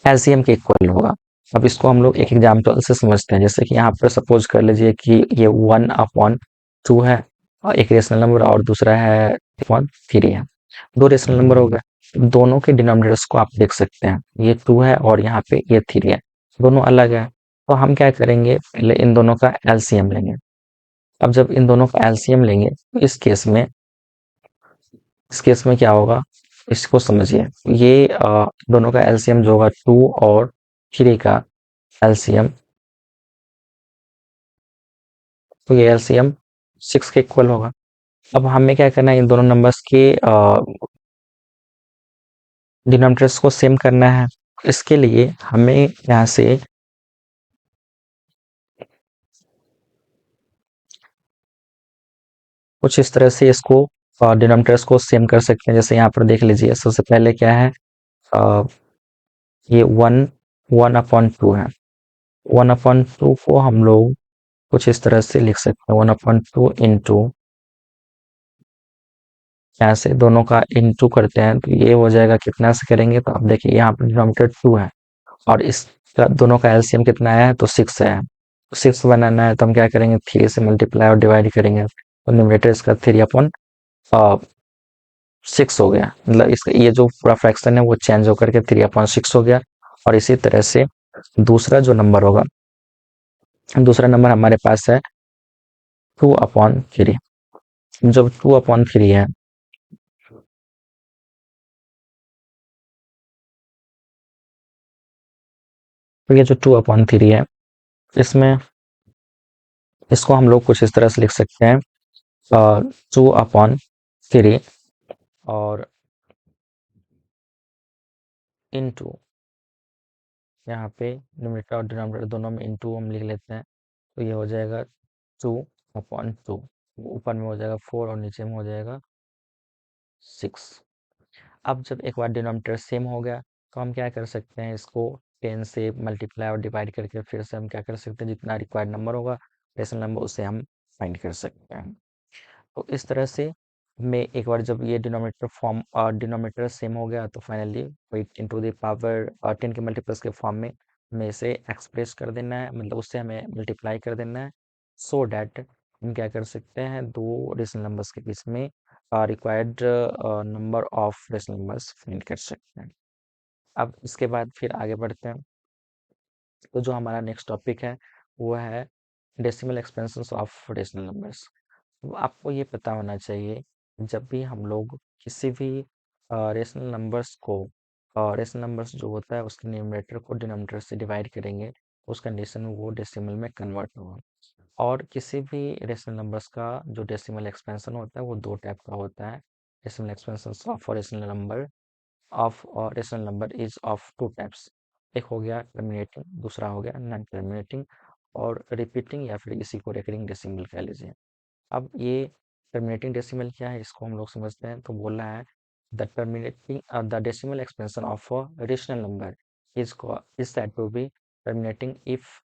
एलसीएम के इक्वल होगा। अब इसको हम लोग एक एग्जाम्पल से समझते हैं, जैसे कि यहाँ पर सपोज कर लीजिए कि ये 1/2 है, और एक रेशनल नंबर और दूसरा है 3 है, दो रेशनल नंबर हो गए। दोनों के डिनोमिनेटर्स को आप देख सकते हैं, ये 2 है और यहाँ पे ये 3 है, दोनों अलग है। तो हम क्या करेंगे, पहले इन दोनों का एलसीएम लेंगे। अब जब इन दोनों का एलसीएम लेंगे तो इस केस में क्या होगा, इसको समझिए। ये दोनों का एलसीएम जो होगा 2 और 3 का एलसीएम, तो ये एलसीएम 6 के इक्वल होगा। अब हमें क्या करना है, इन दोनों नंबर्स के डिनोमिनेटर्स को सेम करना है। इसके लिए हमें यहाँ से कुछ इस तरह से इसको डिनोमिनेटर्स को सेम कर सकते हैं। जैसे यहाँ पर देख लीजिए, सबसे पहले क्या है, अ, ये 1/2 है। 1/2 को हम लोग कुछ इस तरह से लिख सकते हैं, 1/2 इंटू, यहाँ से दोनों का इंटू करते हैं तो ये हो जाएगा, कितना से करेंगे तो अब देखिए यहाँ पर डिनोमिनेटर 2 है और इस दोनों का एलसीएम कितना है, तो 6 है। तो 6 बनाना है तो हम क्या करेंगे, 3 से मल्टीप्लाई और डिवाइड करेंगे, तो न्यूमरेटर इसका 3/6 हो गया। मतलब इसका ये जो पूरा फ्रैक्शन है वो चेंज होकर के 3/6 हो गया। और इसी तरह से दूसरा जो नंबर होगा, दूसरा नंबर हमारे पास है 2/3। जब 2/3 है, तो ये जो 2/3 है, इसमें इसको हम लोग कुछ इस तरह से लिख सकते हैं, 2/3 और इनटू, यहाँ पे न्यूमरेटर और डिनोमिनेटर दोनों में इनटू हम लिख लेते हैं, तो ये हो जाएगा 2/2। ऊपर में हो जाएगा 4 और नीचे में हो जाएगा 6। अब जब एक बार डिनोमिनेटर सेम हो गया तो हम क्या कर सकते हैं, इसको 10 से मल्टीप्लाई और डिवाइड करके फिर से हम क्या कर सकते हैं, जितना रिक्वायर्ड नंबर होगा रेशनल नंबर, उसे हम फाइंड कर सकते हैं। तो इस तरह से में एक बार जब ये डिनोमिनेटर सेम हो गया तो फाइनली वही इंटू द पावर 10 के मल्टीप्लस के फॉर्म में हमें इसे एक्सप्रेस कर देना है, मतलब उससे हमें मल्टीप्लाई कर देना है, सो डैट हम क्या कर सकते हैं, दो रेशनल नंबर्स के बीच में required number of rational numbers find कर सकते हैं। अब इसके बाद फिर आगे बढ़ते हैं, तो जो हमारा नेक्स्ट टॉपिक है वो है decimal expansions of rational numbers. तो आपको ये पता होना चाहिए, जब भी हम लोग किसी भी रेशनल नंबर्स को, रेशनल नंबर्स जो होता है उसके न्यूमरेटर को डिनोमिनेटर से डिवाइड करेंगे, उस कंडीशन में वो डेसिमल में कन्वर्ट होगा। और किसी भी रेशनल नंबर्स का जो डेसिमल एक्सपेंशन होता है वो दो टाइप का होता है। Decimal expansion of rational number is of two types. एक हो गया टर्मिनेटिंग, दूसरा हो गया नॉन टर्मिनेटिंग और रिपीटिंग, या फिर इसी को रिकरिंग डेसिमल कह लीजिए। अब ये टर्मिनेटिंग डेसिमल क्या है, इसको हम लोग समझते हैं। तो बोला है the decimal expansion of rational number is said to be terminating if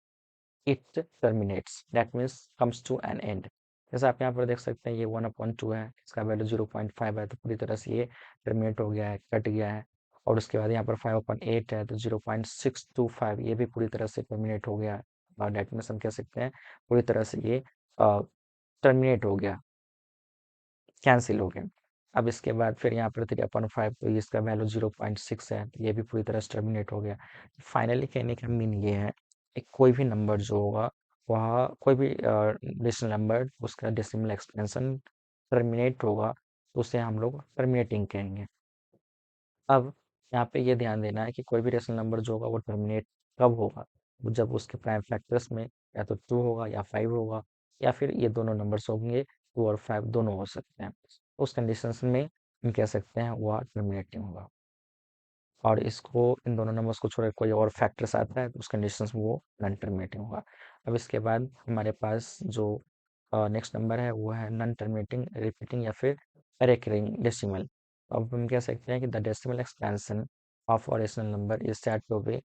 it terminates, that means comes to an end। जैसे आप यहाँ पर देख सकते हैं, ये 1/2 है, इसका वैल्यू 0.5 है, तो पूरी तरह से ये टर्मिनेट हो गया है, कट गया है। और उसके बाद यहाँ पर 5/8 है, तो 0.625 ये भी पूरी तरह से टर्मिनेट हो गया है। डेट मीन्स हम कह सकते हैं पूरी तरह से ये टर्मिनेट हो गया, कैंसिल हो गया। अब इसके बाद फिर यहाँ पर 3/5, तो इसका वैल्यू 0.6 है, तो ये भी पूरी तरह से टर्मिनेट हो गया। फाइनली कहने का मीन ये है कि कोई भी नंबर जो होगा, वह कोई भी रेशनल नंबर, उसका डेसिमल एक्सपेंशन टर्मिनेट होगा तो उसे हम लोग टर्मिनेटिंग कहेंगे। अब यहाँ पे ये ध्यान देना है कि कोई भी रेशनल नंबर जो होगा वो टर्मिनेट कब होगा, जब उसके प्राइम फैक्टर्स में या तो 2 होगा या 5 होगा, या फिर ये दोनों नंबर्स होंगे, 2 और 5 दोनों हो सकते हैं। उस कंडीशंस में हम कह सकते हैं वह टर्मिनेटिंग होगा। और इसको, इन दोनों नंबर्स को छोड़ कोई और फैक्टर्स आता है तो उस कंडीशंस में वो नॉन टर्मिनेटिंग होगा। अब इसके बाद हमारे पास जो नेक्स्ट नंबर है वो है नॉन टर्मिनेटिंग, रिपीटिंग, या फिर recurring decimal. अब हम कह सकते हैं कि the decimal expansion of a rational number is said to be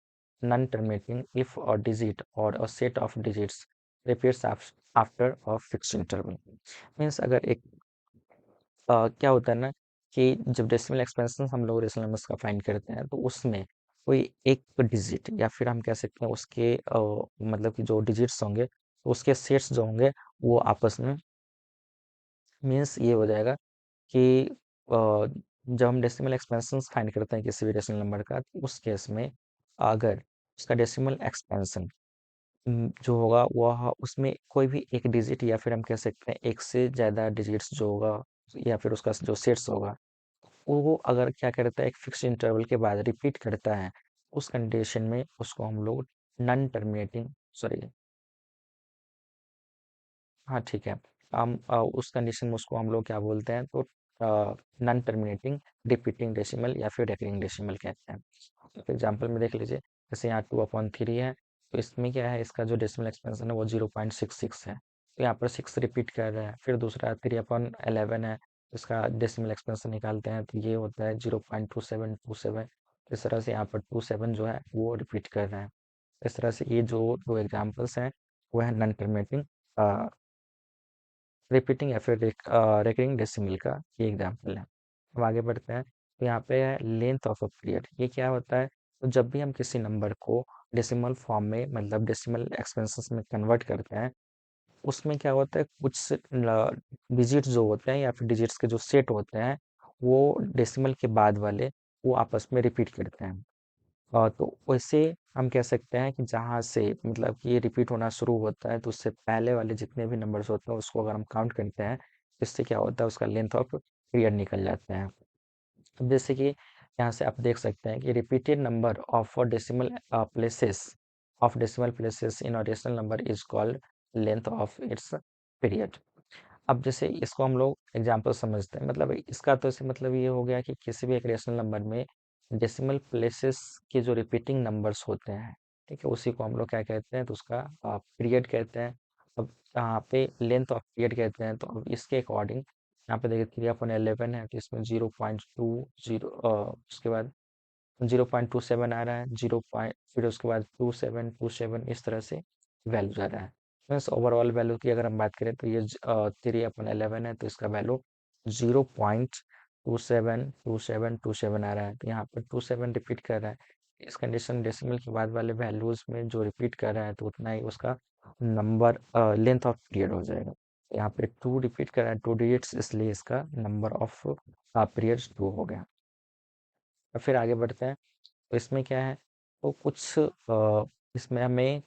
non-terminating if a digit or a set of digits repeats after a fixed interval. Means अगर एक क्या होता है ना कि जब डेसिमल एक्सपेंशन हम लोग रेशनल नंबर्स का फाइंड करते हैं तो उसमें कोई एक डिजिट या फिर हम कह सकते हैं उसके मतलब कि जो डिजिट्स होंगे उसके सेट्स जो होंगे वो आपस में मीन्स ये हो जाएगा कि जब हम डेसिमल एक्सपेंशन फाइंड करते हैं किसी भी रेशनल नंबर का तो उस केस में अगर उसका डेसिमल एक्सपेंशन जो होगा वह उसमें कोई भी एक डिजिट या फिर हम कह सकते हैं एक से ज़्यादा डिजिट्स जो होगा या फिर उसका जो सेट्स होगा वो अगर क्या करता है एक फिक्स इंटरवल के बाद रिपीट करता है उस कंडीशन में उसको हम लोग नॉन टर्मिनेटिंग सॉरी हाँ ठीक है हम उस कंडीशन में उसको हम लोग क्या बोलते हैं तो नॉन टर्मिनेटिंग रिपीटिंग डेसिमल या फिर रेकरिंग डेसिमल कहते हैं। तो एग्जांपल में देख लीजिए जैसे यहाँ 2/3 है तो इसमें क्या है इसका जो डेसिमल एक्सपेंशन है वो 0.66 है तो यहाँ पर 6 रिपीट कर रहा है। फिर दूसरा 3/11 है इसका डेसिमल एक्सपेंशन निकालते हैं तो ये होता है 0.2727। इस तरह से यहाँ पर 27 जो है वो रिपीट कर रहा है। इस तरह से ये जो दो एग्जाम्पल्स हैं वो है नॉन टर्मिनेटिंग रिपीटिंग या फिर रेकरिंग डेसिमल का ये एग्जाम्पल है। अब आगे बढ़ते हैं तो यहाँ पे है लेंथ ऑफ अ पीरियड। ये क्या होता है तो जब भी हम किसी नंबर को डेसिमल फॉर्म में मतलब डेसिमल एक्सपेंसेस में कन्वर्ट करते हैं उसमें क्या होता है कुछ डिजिट्स जो होते हैं या फिर डिजिट्स के जो सेट होते हैं वो डेसिमल के बाद वाले वो आपस में रिपीट करते हैं। तो वैसे हम कह सकते हैं कि जहाँ से मतलब कि ये रिपीट होना शुरू होता है तो उससे पहले वाले जितने भी नंबर्स होते हैं उसको अगर हम काउंट करते हैं इससे क्या होता है उसका लेंथ ऑफ पीरियड निकल जाते हैं। अब जैसे कि यहाँ से आप देख सकते हैं कि repeated number of decimal places in a rational number is called length of its period. अब जैसे इसको हम लोग एग्जाम्पल समझते हैं मतलब इसका तो ऐसे मतलब ये हो गया कि किसी भी एक रेशनल नंबर में डेसिमल प्लेसेस के जो रिपीटिंग नंबर्स होते हैं ठीक है उसी को हम लोग क्या कहते हैं तो उसका पीरियड कहते हैं। अब यहाँ पे लेंथ ऑफ पीरियड कहते हैं तो अब इसके अकॉर्डिंग यहाँ पे देखिए 3/11 है तो इसमें 0.20 उसके बाद 0.27 आ रहा है 0 पॉइंट फिर उसके बाद 2727 इस तरह से वैल्यू जा रहा है। मीन्स ओवरऑल वैल्यू की अगर हम बात करें तो ये 3/11 है तो इसका वैल्यू 0.272727 आ रहा है तो यहाँ पर 27 रिपीट कर रहा है। इस कंडीशन डेसिमल के बाद वाले वैल्यूज में जो रिपीट कर रहा है तो उतना ही उसका नंबर लेंथ ऑफ पीरियड हो जाएगा। यहाँ पे 2 रिपीट कर रहा है 2 डिजिट्स इसलिए इसका नंबर ऑफ पीरियड्स 2 हो गया। और फिर आगे बढ़ते हैं तो इसमें क्या है तो कुछ इसमें हमें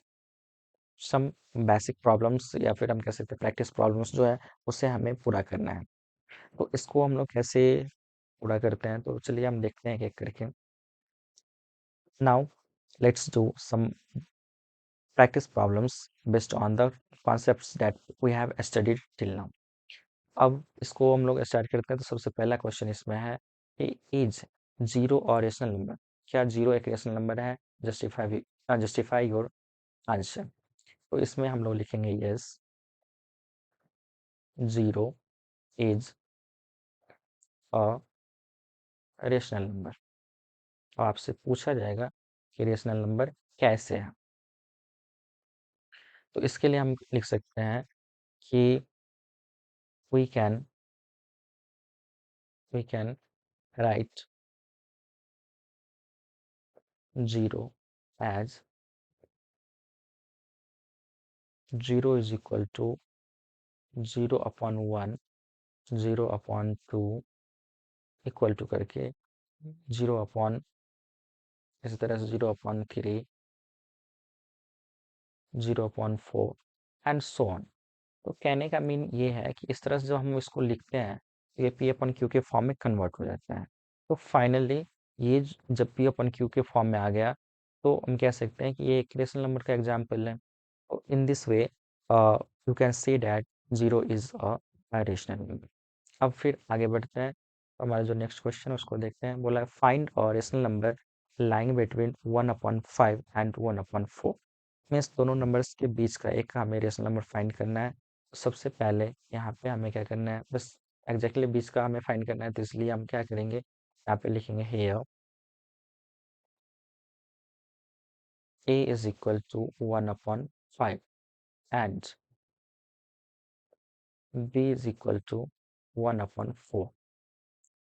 सम बेसिक प्रॉब्लम्स या फिर हम कह सकते हैं प्रैक्टिस प्रॉब्लम्स जो है उसे हमें पूरा करना है। तो इसको हम लोग कैसे पूरा करते हैं तो चलिए हम देखते हैं एक एक करके। Now let's do some practice problems based on the concepts that we have studied till now. अब इसको हम लोग स्टार्ट करते हैं तो सबसे पहला क्वेश्चन इसमें है कि इज जीरो और रेशनल नंबर, क्या जीरो एक रेशनल नंबर है? Justify your answer. तो इसमें हम लोग लिखेंगे yes zero is a rational number. और आपसे पूछा जाएगा कि रेशनल नंबर कैसे है। तो इसके लिए हम लिख सकते हैं कि we can we can write zero as zero is equal to 0/1, 0/2 equal to करके 0/, इसी तरह से 0/3, 0/4 एंड सो ऑन। तो कहने का मीन ये है कि इस तरह से जब हम इसको लिखते हैं तो ये P/Q के फॉर्म में कन्वर्ट हो जाता है। तो फाइनली ये जब P/Q के फॉर्म में आ गया तो हम कह सकते हैं कि ये एक रेशनल नंबर का एग्जाम्पल है। तो in this way you can see that zero is a rational number. अब फिर आगे बढ़ते हैं हमारा जो नेक्स्ट क्वेश्चन है उसको देखते हैं। बोला find a rational number lying between 1/5 and 1/4। Means दोनों नंबर्स के बीच का एक हमें रेशनल नंबर फाइंड करना है। सबसे पहले यहाँ पे हमें क्या करना है बस एग्जैक्टली 20 का हमें फाइंड करना है, तो इसलिए हम क्या करेंगे, यहाँ पे लिखेंगे hair a is equal to 1/5 and b is equal to 1/4।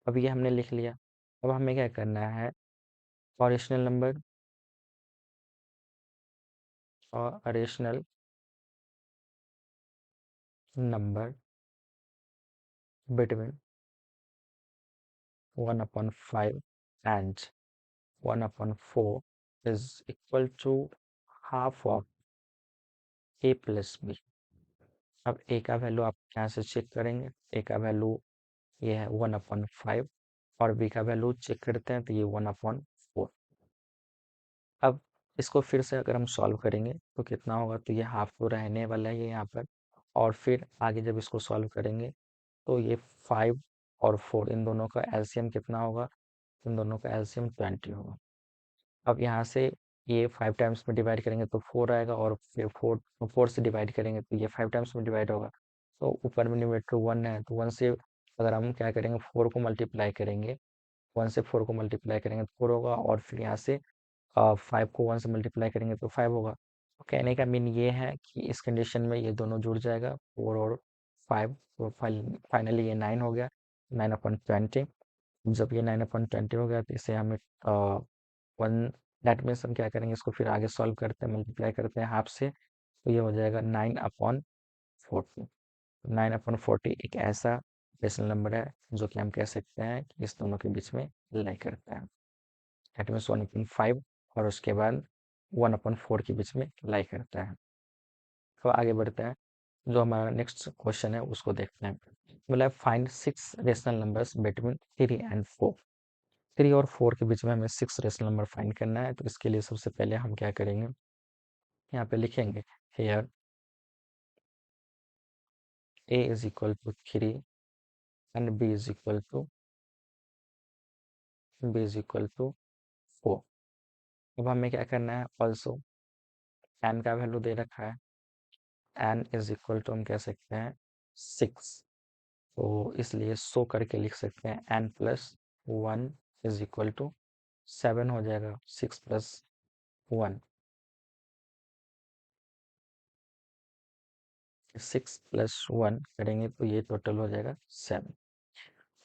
अब ये हमने लिख लिया। अब हमें क्या करना है, रेशनल नंबर और rational number between 1/5 and 1/4 is equal to half of a plus b। अब a का वैल्यू आप यहाँ से चेक करेंगे, a का वैल्यू ये है 1/5 और b का वैल्यू चेक करते हैं तो ये 1/4। अब इसको फिर से अगर हम सॉल्व करेंगे तो कितना होगा, तो ये हाफ तो रहने वाला है ये यहाँ पर, और फिर आगे जब इसको सॉल्व करेंगे तो ये 5 और 4 इन दोनों का एलसीएम कितना होगा, इन दोनों का एलसीएम 20 होगा। अब यहाँ से ये 5 टाइम्स में डिवाइड करेंगे तो 4 आएगा, और फिर 4 से डिवाइड करेंगे तो ये 5 टाइम्स में डिवाइड होगा। तो ऊपर में न्यूमरेटर 1 है, तो 1 से अगर हम क्या करेंगे 4 को मल्टीप्लाई करेंगे, 1 से 4 को मल्टीप्लाई करेंगे तो 4 होगा, और फिर यहाँ से 5 को 1 से मल्टीप्लाई करेंगे तो 5 होगा। तो कहने का मीन ये है कि इस कंडीशन में ये दोनों जुड़ जाएगा, 4 और 5, तो फाइनली ये 9 हो गया, 9/20। जब ये 9/20 हो गया तो इसे हमें 1, दैट मीन्स हम क्या करेंगे, इसको फिर आगे सॉल्व करते हैं, मल्टीप्लाई करते हैं हाफ से, तो ये हो जाएगा 9/40। 9/40 एक ऐसा रेशनल नंबर है जो कि हम कह सकते हैं कि इस दोनों के बीच में लाई करता है, दैट मीन्स 1/5 और उसके बाद 1/4 के बीच में लाई करता है। तो आगे बढ़ते हैं, जो हमारा नेक्स्ट क्वेश्चन है उसको देखते हैं। मतलब find 6 rational numbers between 3 and 4। 3 और 4 के बीच में हमें 6 रेशनल नंबर फाइंड करना है, तो इसके लिए सबसे पहले हम क्या करेंगे, यहाँ पे लिखेंगे hair a is equal to 3 and b is equal to 4। अब हमें क्या करना है, ऑल्सो n का वैल्यू दे रखा है, n इज इक्वल टू हम कह सकते हैं 6, तो इसलिए सो करके लिख सकते हैं n+1 इज इक्वल टू 7 हो जाएगा, 6+1, 6+1 करेंगे तो ये टोटल हो जाएगा 7।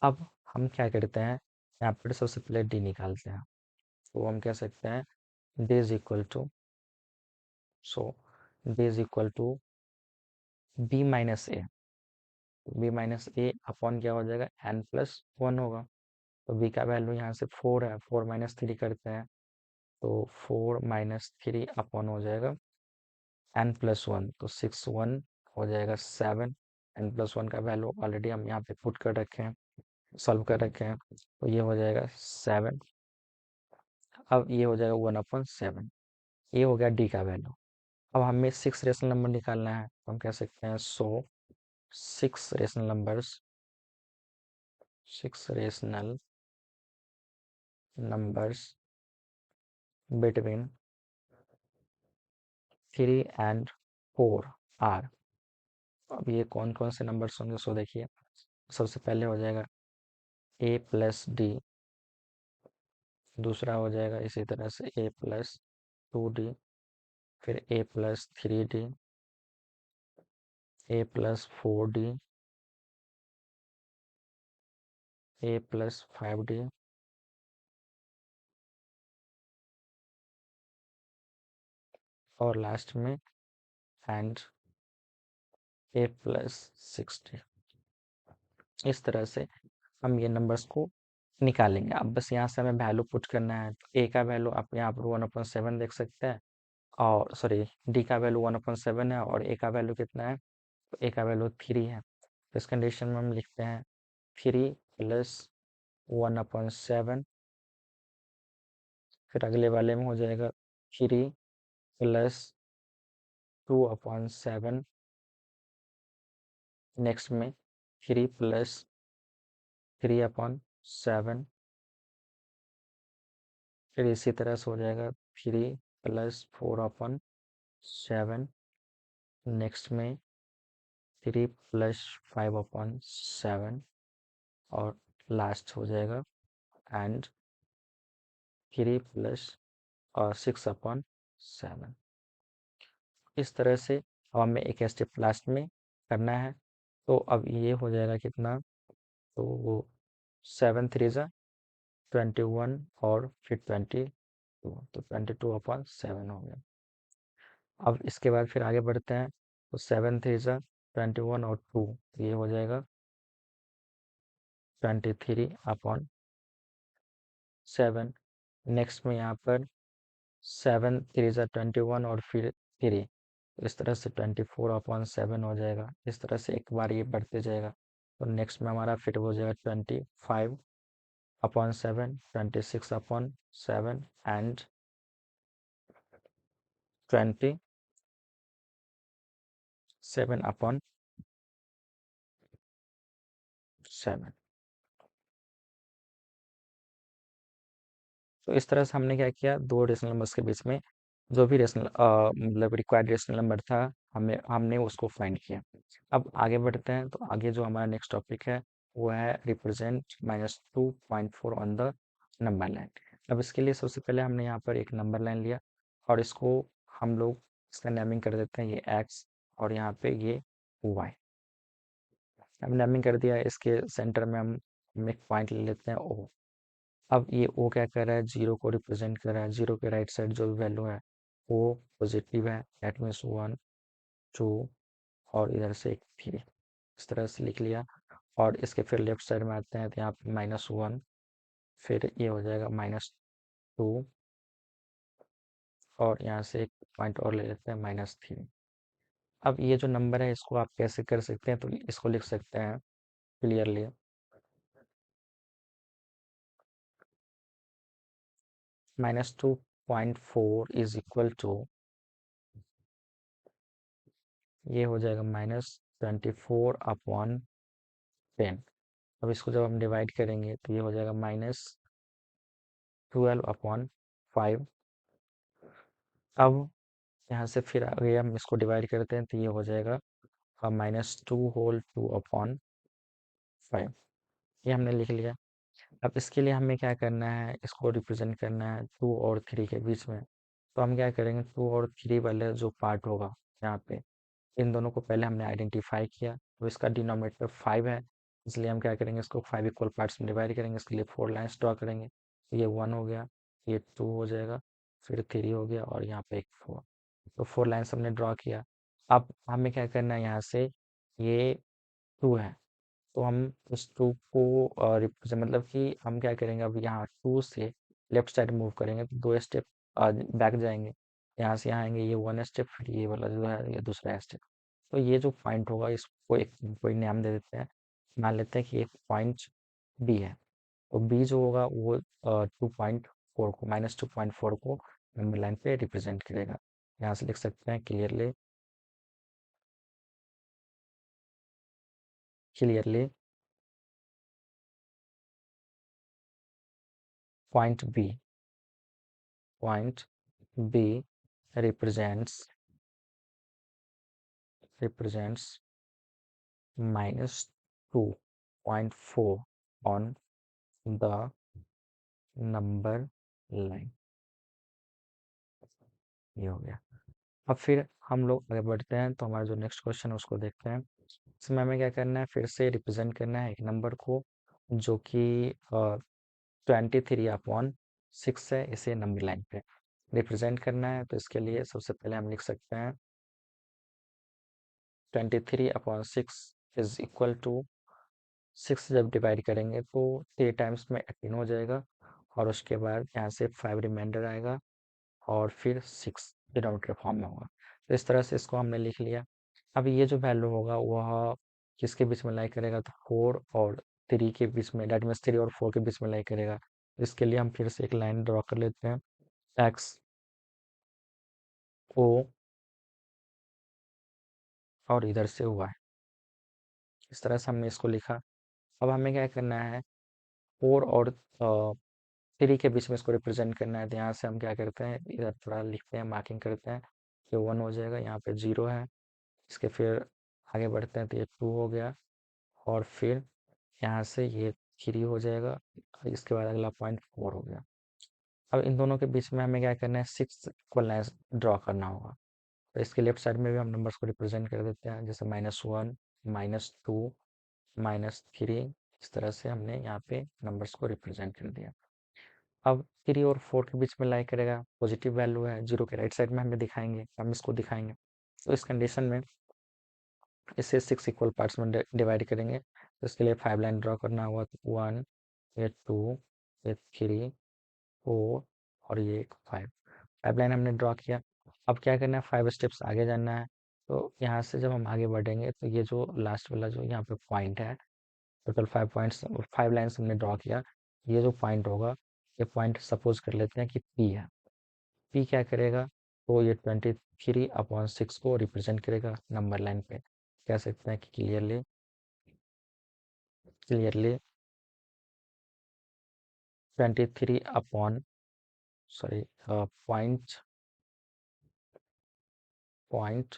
अब हम क्या करते हैं, यहाँ पर सबसे पहले d निकालते हैं, तो हम कह सकते हैं d is equal to, so d is equal to b minus A, upon क्या हो जाएगा n+1 होगा। तो b का वैल्यू यहाँ से 4 है, 4 - 3 करते हैं तो 4 - 3 अपॉन हो जाएगा n+1, तो 6 1 हो जाएगा 7। n+1 का वैल्यू ऑलरेडी हम यहाँ पे पुट कर रखे हैं, सॉल्व कर रखे हैं, तो ये हो जाएगा 7। अब ये हो जाएगा 1/7, ये हो गया d का वैल्यू। अब हमें 6 रेशनल नंबर निकालना है, तो हम कह सकते हैं so 6 rational numbers, 6 rational numbers between 3 and 4 are. अब ये कौन कौन से नंबर्स होंगे, सो देखिए सबसे पहले हो जाएगा a+d, दूसरा हो जाएगा इसी तरह से a+2d, फिर a+3d, a+4d, a+5d, और लास्ट में एंड a+6d। इस तरह से हम ये नंबर्स को निकालेंगे। अब बस यहाँ से हमें वैल्यू पुट करना है, तो a का वैल्यू आप यहाँ पर 1/7 देख सकते हैं, और सॉरी d का वैल्यू 1/7 है, और a का वैल्यू कितना है, तो a का वैल्यू 3 है। तो इस कंडीशन में हम लिखते हैं 3 + 1/7, फिर अगले वाले में हो जाएगा 3 + 2/7, नेक्स्ट में 3 + 3/7, फिर इसी तरह से हो जाएगा 3 + 4/7, नेक्स्ट में 3 + 5/7, और लास्ट हो जाएगा एंड 3 प्लस 6/7। इस तरह से अब हमें एक स्टेप लास्ट में करना है। तो अब ये हो जाएगा कितना, तो वो 7 3 जा 21 और फिर 22, तो 22/7 हो गया। अब इसके बाद फिर आगे बढ़ते हैं, तो 7 3 जा 21 और 2, ये हो जाएगा 23/7। नेक्स्ट में यहाँ पर 7 3 जा 21 और फिर 3, इस तरह से 24/7 हो जाएगा। इस तरह से एक बार ये बढ़ते जाएगा। तो नेक्स्ट में हमारा फिर हो जाएगा 25/7, 26/7 एंड 27/7। तो इस तरह से हमने क्या किया, दो रेशनल नंबर्स के बीच में जो भी रेशनल मतलब रिक्वायर्ड रेशनल नंबर था, हमने उसको फाइंड किया। अब आगे बढ़ते हैं, तो आगे जो हमारा नेक्स्ट टॉपिक है वो है represent -2.4 on the number line. अब इसके लिए सबसे पहले हमने यहाँ पर एक नंबर लाइन लिया और इसको हम लोग इसका नेमिंग कर देते हैं, ये एक्स और यहाँ पे ये वाई। अब नेमिंग कर दिया, इसके सेंटर में हम एक पॉइंट ले लेते हैं ओ। अब ये ओ क्या कर रहा है, जीरो को रिप्रेजेंट कर रहा है। जीरो के राइट साइड जो वैल्यू है वो पॉजिटिव है, दैट मीन्स 1 2 और इधर से एक 3, इस तरह से लिख लिया। और इसके फिर लेफ्ट साइड में आते हैं, तो यहाँ पे -1, फिर ये हो जाएगा -2 और यहाँ से एक पॉइंट और ले लेते हैं -3। अब ये जो नंबर है इसको आप कैसे कर सकते हैं, तो इसको लिख सकते हैं क्लियरली, -2.4 इज इक्वल टू, ये हो जाएगा -24/10। अब इसको जब हम डिवाइड करेंगे तो ये हो जाएगा -12/5। अब यहाँ से फिर आगे हम इसको डिवाइड करते हैं तो ये हो जाएगा -2/2/5। ये हमने लिख लिया। अब इसके लिए हमें क्या करना है, इसको रिप्रेजेंट करना है 2 और 3 के बीच में। तो हम क्या करेंगे, 2 और 3 वाले जो पार्ट होगा यहाँ पे, इन दोनों को पहले हमने आइडेंटिफाई किया। तो इसका डिनोमिनेटर 5 है, इसलिए हम क्या करेंगे, इसको 5 इक्वल पार्ट्स में डिवाइड करेंगे। इसके लिए 4 लाइन्स ड्रॉ करेंगे। तो ये 1 हो गया, ये 2 हो जाएगा, फिर 3 हो गया और यहाँ पे एक 4। तो 4 लाइन्स हमने ड्रॉ किया। अब हमें क्या करना है, यहाँ से ये 2 है, तो हम उस 2 को रिप्रेजेंट मतलब कि हम क्या करेंगे, अब यहाँ 2 से लेफ्ट साइड मूव करेंगे तो 2 स्टेप बैक जाएंगे। यहाँ से यहाँ आएंगे, ये 1 स्टेप, फिर ये वाला जो है ये दूसरा स्टेप। तो ये जो पॉइंट होगा इसको एक कोई नाम दे देते हैं। मान लेते हैं कि एक पॉइंट बी है। तो बी जो होगा वो 2.4 को -2.4 को नंबर लाइन पे रिप्रेजेंट करेगा। यहाँ से लिख सकते हैं clearly, clearly point B represents -2.4 on the number line। ये हो गया। अब फिर हम लोग आगे बढ़ते हैं, तो हमारा जो नेक्स्ट क्वेश्चन है उसको देखते हैं। इसमें हमें क्या करना है, फिर से रिप्रेजेंट करना है एक नंबर को जो कि 23/6 है, इसे नंबर लाइन पे रिप्रेजेंट करना है। तो इसके लिए सबसे पहले हम लिख सकते हैं 23/6 इज इक्वल टू 6 जब डिवाइड करेंगे तो 3 टाइम्स में 18 हो जाएगा और उसके बाद यहाँ से 5 रिमाइंडर आएगा और फिर 6 डिनोमिनेटर फॉर्म में होगा। तो इस तरह से इसको हमने लिख लिया। अब ये जो वैल्यू होगा वह किसके बीच में लाई करेगा, तो 4 और 3 के बीच में, डेट मीन्स 3 और 4 के बीच में लाई करेगा। इसके लिए हम फिर से एक लाइन ड्रॉ कर लेते हैं, एक्स ओ और इधर से वाई। इस तरह से हमने इसको लिखा। अब हमें क्या करना है, 4 और 3 के बीच में इसको रिप्रेजेंट करना है। तो यहाँ से हम क्या करते हैं, इधर थोड़ा लिखते हैं, मार्किंग करते हैं। ये 1 हो जाएगा, यहाँ पे 0 है। इसके फिर आगे बढ़ते हैं तो ये 2 हो गया और फिर यहाँ से ये 3 हो जाएगा, इसके बाद अगला पॉइंट 4 हो गया। अब इन दोनों के बीच में हमें क्या करना है, 6 इक्वल लाइन्स ड्रॉ करना होगा। तो इसके लेफ्ट साइड में भी हम नंबर्स को रिप्रेजेंट कर देते हैं, जैसे -1, -2, -3, इस तरह से हमने यहाँ पे नंबर्स को रिप्रेजेंट कर दिया। अब 3 और 4 के बीच में लाई करेगा, पॉजिटिव वैल्यू है, 0 के राइट साइड में हमें दिखाएंगे, हम इसको दिखाएंगे। तो इस कंडीशन में इसे 6 इक्वल पार्ट्स में डिवाइड करेंगे। तो इसके लिए 5 लाइन ड्रॉ करना होगा, 1, ये 2, ये 3, 4 और ये 5। 5 लाइन हमने ड्रॉ किया। अब क्या करना है, 5 स्टेप्स आगे जाना है। तो यहाँ से जब हम आगे बढ़ेंगे तो ये जो लास्ट वाला जो यहाँ पे पॉइंट है, टोटल 5 पॉइंट्स, 5 लाइन्स हमने ड्रॉ किया। ये जो पॉइंट होगा, ये पॉइंट सपोज कर लेते हैं कि पी है। पी क्या करेगा, तो ये 23/6 को रिप्रेजेंट करेगा नंबर लाइन पे। कह सकते हैं कि clearly clearly 23 upon sorry point point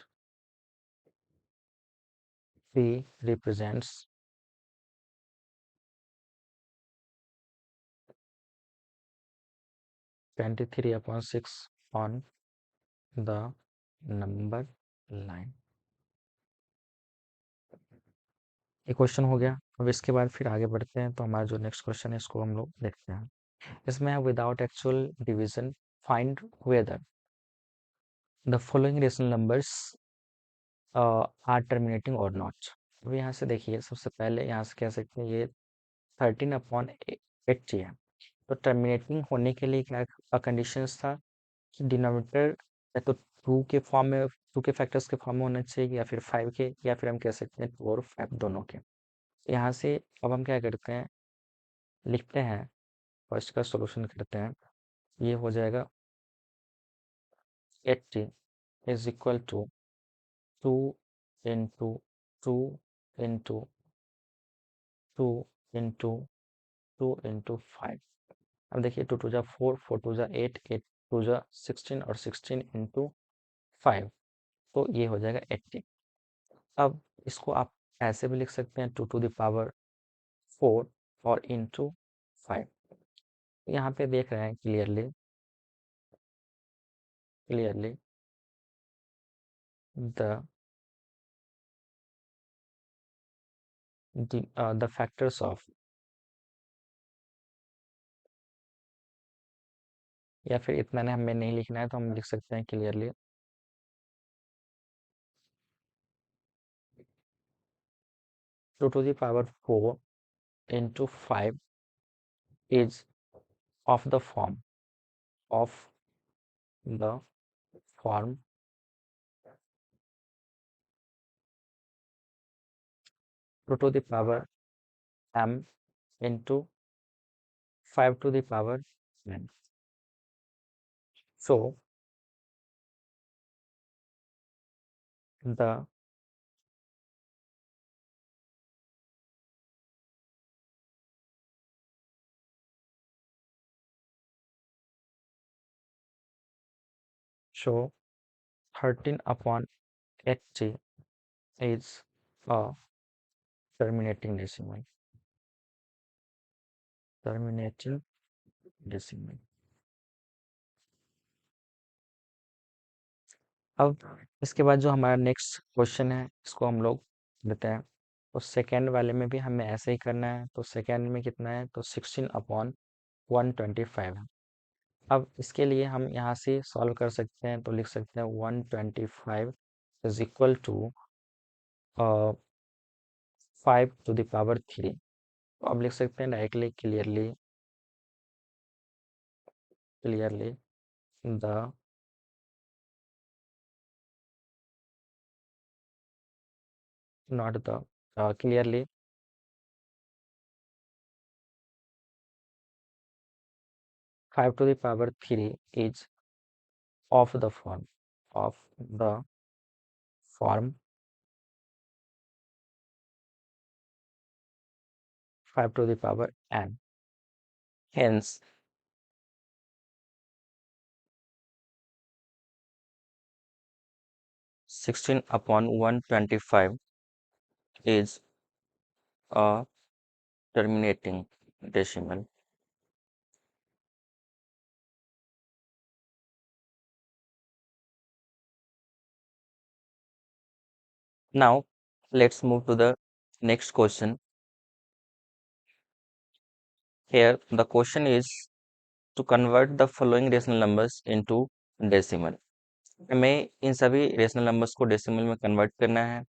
P represents 23/6 on the number line। ये क्वेश्चन हो गया। अब इसके बाद फिर आगे बढ़ते हैं, तो हमारा जो नेक्स्ट क्वेश्चन है इसको हम लोग देखते हैं। इसमें है without actual division find whether the following rational numbers are terminating और नॉट। अब यहाँ से देखिए, सबसे पहले यहाँ से कह सकते हैं ये 13/8 है। तो टर्मिनेटिंग होने के लिए क्या कंडीशन था कि डिनोमिनेटर या तो 2 के फॉर्म में, 2 के फैक्टर्स के फॉर्म में होना चाहिए, या फिर 5 के, या फिर हम कह सकते हैं 2 और 5 दोनों के। यहाँ से अब हम क्या करते हैं, लिखते हैं, फर्स्ट का सॉल्यूशन करते हैं। ये हो जाएगा 80 is equal to 2 into 2 into 2 into 2 into 5। अब देखिए 2 2 जा 4, 4 2 जा 8, 8 2 जा 16 और 16 इंटू 5, तो ये हो जाएगा 80। अब इसको आप ऐसे भी लिख सकते हैं 2 टू द पावर 4 और इंटू 5। यहाँ पे देख रहे हैं clearly clearly the the factors of, या फिर इतना ने हमें नहीं लिखना है तो हम लिख सकते हैं clearly 2 to the power 4 into 5 is of the form of the form 2 to the power m into 5 to the power n। So the show 13/80 is a terminating decimal। terminating decimal। अब इसके बाद जो हमारा नेक्स्ट क्वेश्चन है इसको हम लोग लेते हैं। तो सेकेंड वाले में भी हमें ऐसे ही करना है। तो सेकेंड में कितना है, तो 16/125 है। अब इसके लिए हम यहाँ से सॉल्व कर सकते हैं। तो लिख सकते हैं 125 is equal to 5 to the power 3। तो अब लिख सकते हैं directly clearly clearly the not the clearly 5 to the power 3 is of the form 5 to the power n। Hence 16/125 is a terminating decimal. Now let's move to the next question. Here the question is to convert the following rational numbers into decimal. हमें इन सभी rational numbers को decimal में convert करना है।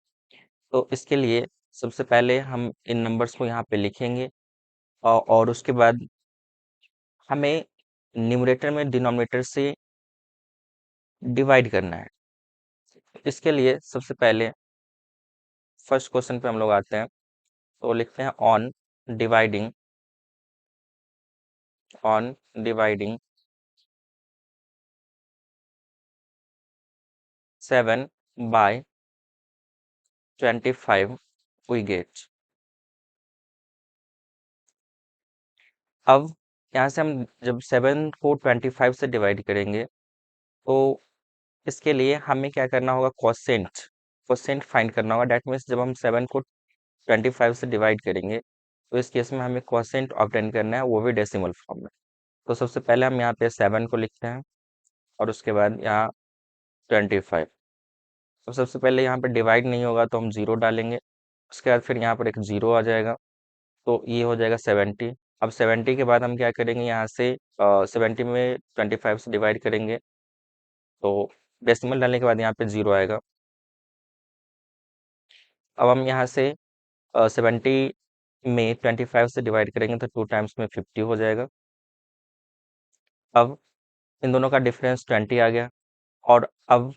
तो इसके लिए सबसे पहले हम इन नंबर्स को यहाँ पे लिखेंगे और उसके बाद हमें न्यूमरेटर में डिनोमिनेटर से डिवाइड करना है। इसके लिए सबसे पहले फर्स्ट क्वेश्चन पे हम लोग आते हैं, तो लिखते हैं on dividing 7 by 25 we get। अब यहाँ से हम जब 7 को 25 से डिवाइड करेंगे तो इसके लिए हमें क्या करना होगा, क्वोशेंट फाइंड करना होगा। दैट मीन्स जब हम 7 को 25 से डिवाइड करेंगे तो इस केस में हमें क्वोशेंट ऑब्टेन करना है, वो भी डेसिमल फॉर्म में। तो सबसे पहले हम यहाँ पे 7 को लिखते हैं और उसके बाद यहाँ 25। तो सबसे पहले यहाँ पे डिवाइड नहीं होगा तो हम 0 डालेंगे, उसके बाद फिर यहाँ पर एक 0 आ जाएगा, तो ये हो जाएगा 70। अब 70 के बाद हम क्या करेंगे, यहाँ से 70 में 25 से डिवाइड करेंगे तो डेसिमल डालने के बाद यहाँ पे 0 आएगा। अब हम यहाँ से 70 में 25 से डिवाइड करेंगे तो 2 टाइम्स में 50 हो जाएगा। अब इन दोनों का डिफरेंस 20 आ गया और अब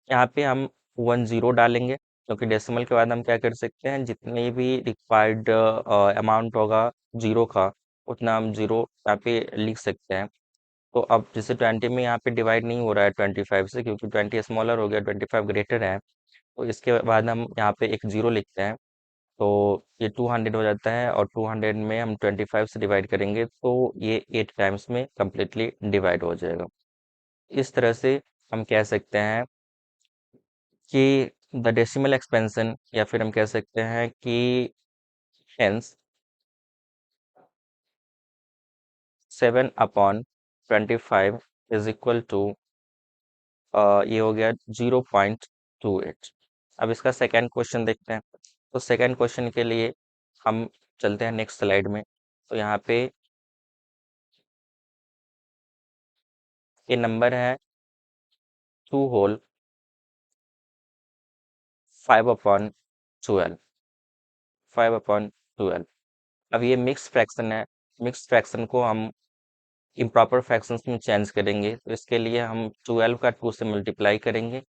यहाँ पे हम 10 डालेंगे, क्योंकि डेसिमल के बाद हम क्या कर सकते हैं, जितने भी रिक्वायर्ड अमाउंट होगा जीरो का उतना हम जीरो यहाँ पे लिख सकते हैं। तो अब जैसे 20 में यहाँ पे डिवाइड नहीं हो रहा है 25 से, क्योंकि 20 स्मॉलर हो गया, 25 ग्रेटर है, तो इसके बाद हम यहाँ पे एक 0 लिखते हैं, तो ये 200 हो जाता है और 200 में हम 25 से डिवाइड करेंगे तो ये 8 टाइम्स में कम्प्लीटली डिवाइड हो जाएगा। इस तरह से हम कह सकते हैं कि द डेसिमल एक्सपेंशन, या फिर हम कह सकते हैं कि हेंस 7/25 इज इक्वल टू ये हो गया 0.28। अब इसका सेकेंड क्वेश्चन देखते हैं। तो सेकेंड क्वेश्चन के लिए हम चलते हैं नेक्स्ट स्लाइड में। तो यहाँ पे ये नंबर है 2 होल 5/12। 5/12। अब ये मिक्स फ्रैक्शन है, मिक्स फ्रैक्शन को हम इम्प्रॉपर फ्रैक्शंस में चेंज करेंगे, तो इसके लिए हम 12 का 2 से मल्टीप्लाई करेंगे,